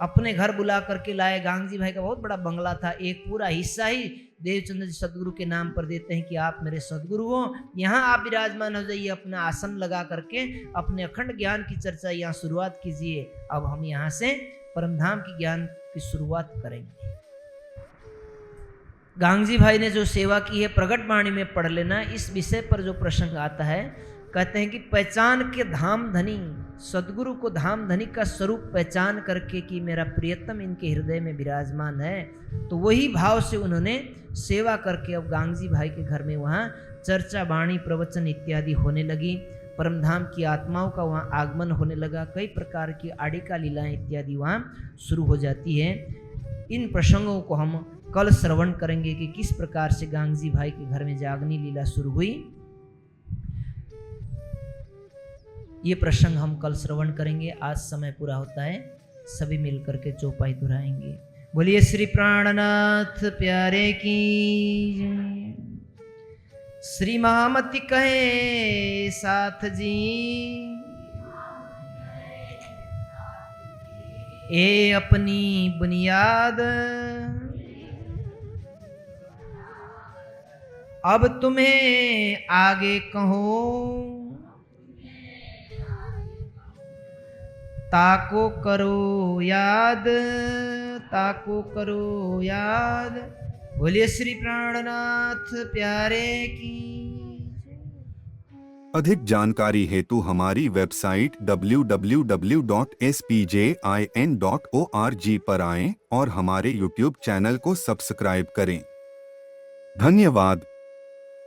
अपने घर बुला करके लाए। गांगजी भाई का बहुत बड़ा बंगला था, एक पूरा हिस्सा ही देवचंद्र जी सदगुरु के नाम पर देते हैं कि आप मेरे सदगुरु हो, यहाँ आप विराजमान हो जाइए, अपना आसन लगा करके अपने अखंड ज्ञान की चर्चा यहाँ शुरुआत कीजिए। अब हम यहाँ से परमधाम की ज्ञान की शुरुआत करेंगे। गांगजी भाई ने जो सेवा की है प्रगट वाणी में पढ़ लेना। इस विषय पर जो प्रसंग आता है, कहते हैं कि पहचान के धाम धनी, सदगुरु को धाम धनी का स्वरूप पहचान करके कि मेरा प्रियतम इनके हृदय में विराजमान है, तो वही भाव से उन्होंने सेवा करके अब गांगजी भाई के घर में वहाँ चर्चा, वाणी, प्रवचन इत्यादि होने लगी। परमधाम की आत्माओं का वहाँ आगमन होने लगा। कई प्रकार की आड़िका लीलाएं इत्यादि वहाँ शुरू हो जाती है। इन प्रसंगों को हम कल श्रवण करेंगे कि किस प्रकार से गांगजी भाई के घर में जागनी लीला शुरू हुई। ये प्रसंग हम कल श्रवण करेंगे। आज समय पूरा होता है, सभी मिलकर के चौपाई दोहराएंगे। बोलिए श्री प्राणनाथ प्यारे की। श्री महामति कहे साथ जी, ए अपनी बुनियाद अब तुम्हें आगे कहो, ताको करो याद, ताको करो याद। बोलिए श्री प्राणनाथ प्यारे की। अधिक जानकारी हेतु हमारी वेबसाइट www.spjin.org पर आएं और हमारे YouTube चैनल को सब्सक्राइब करें। धन्यवाद।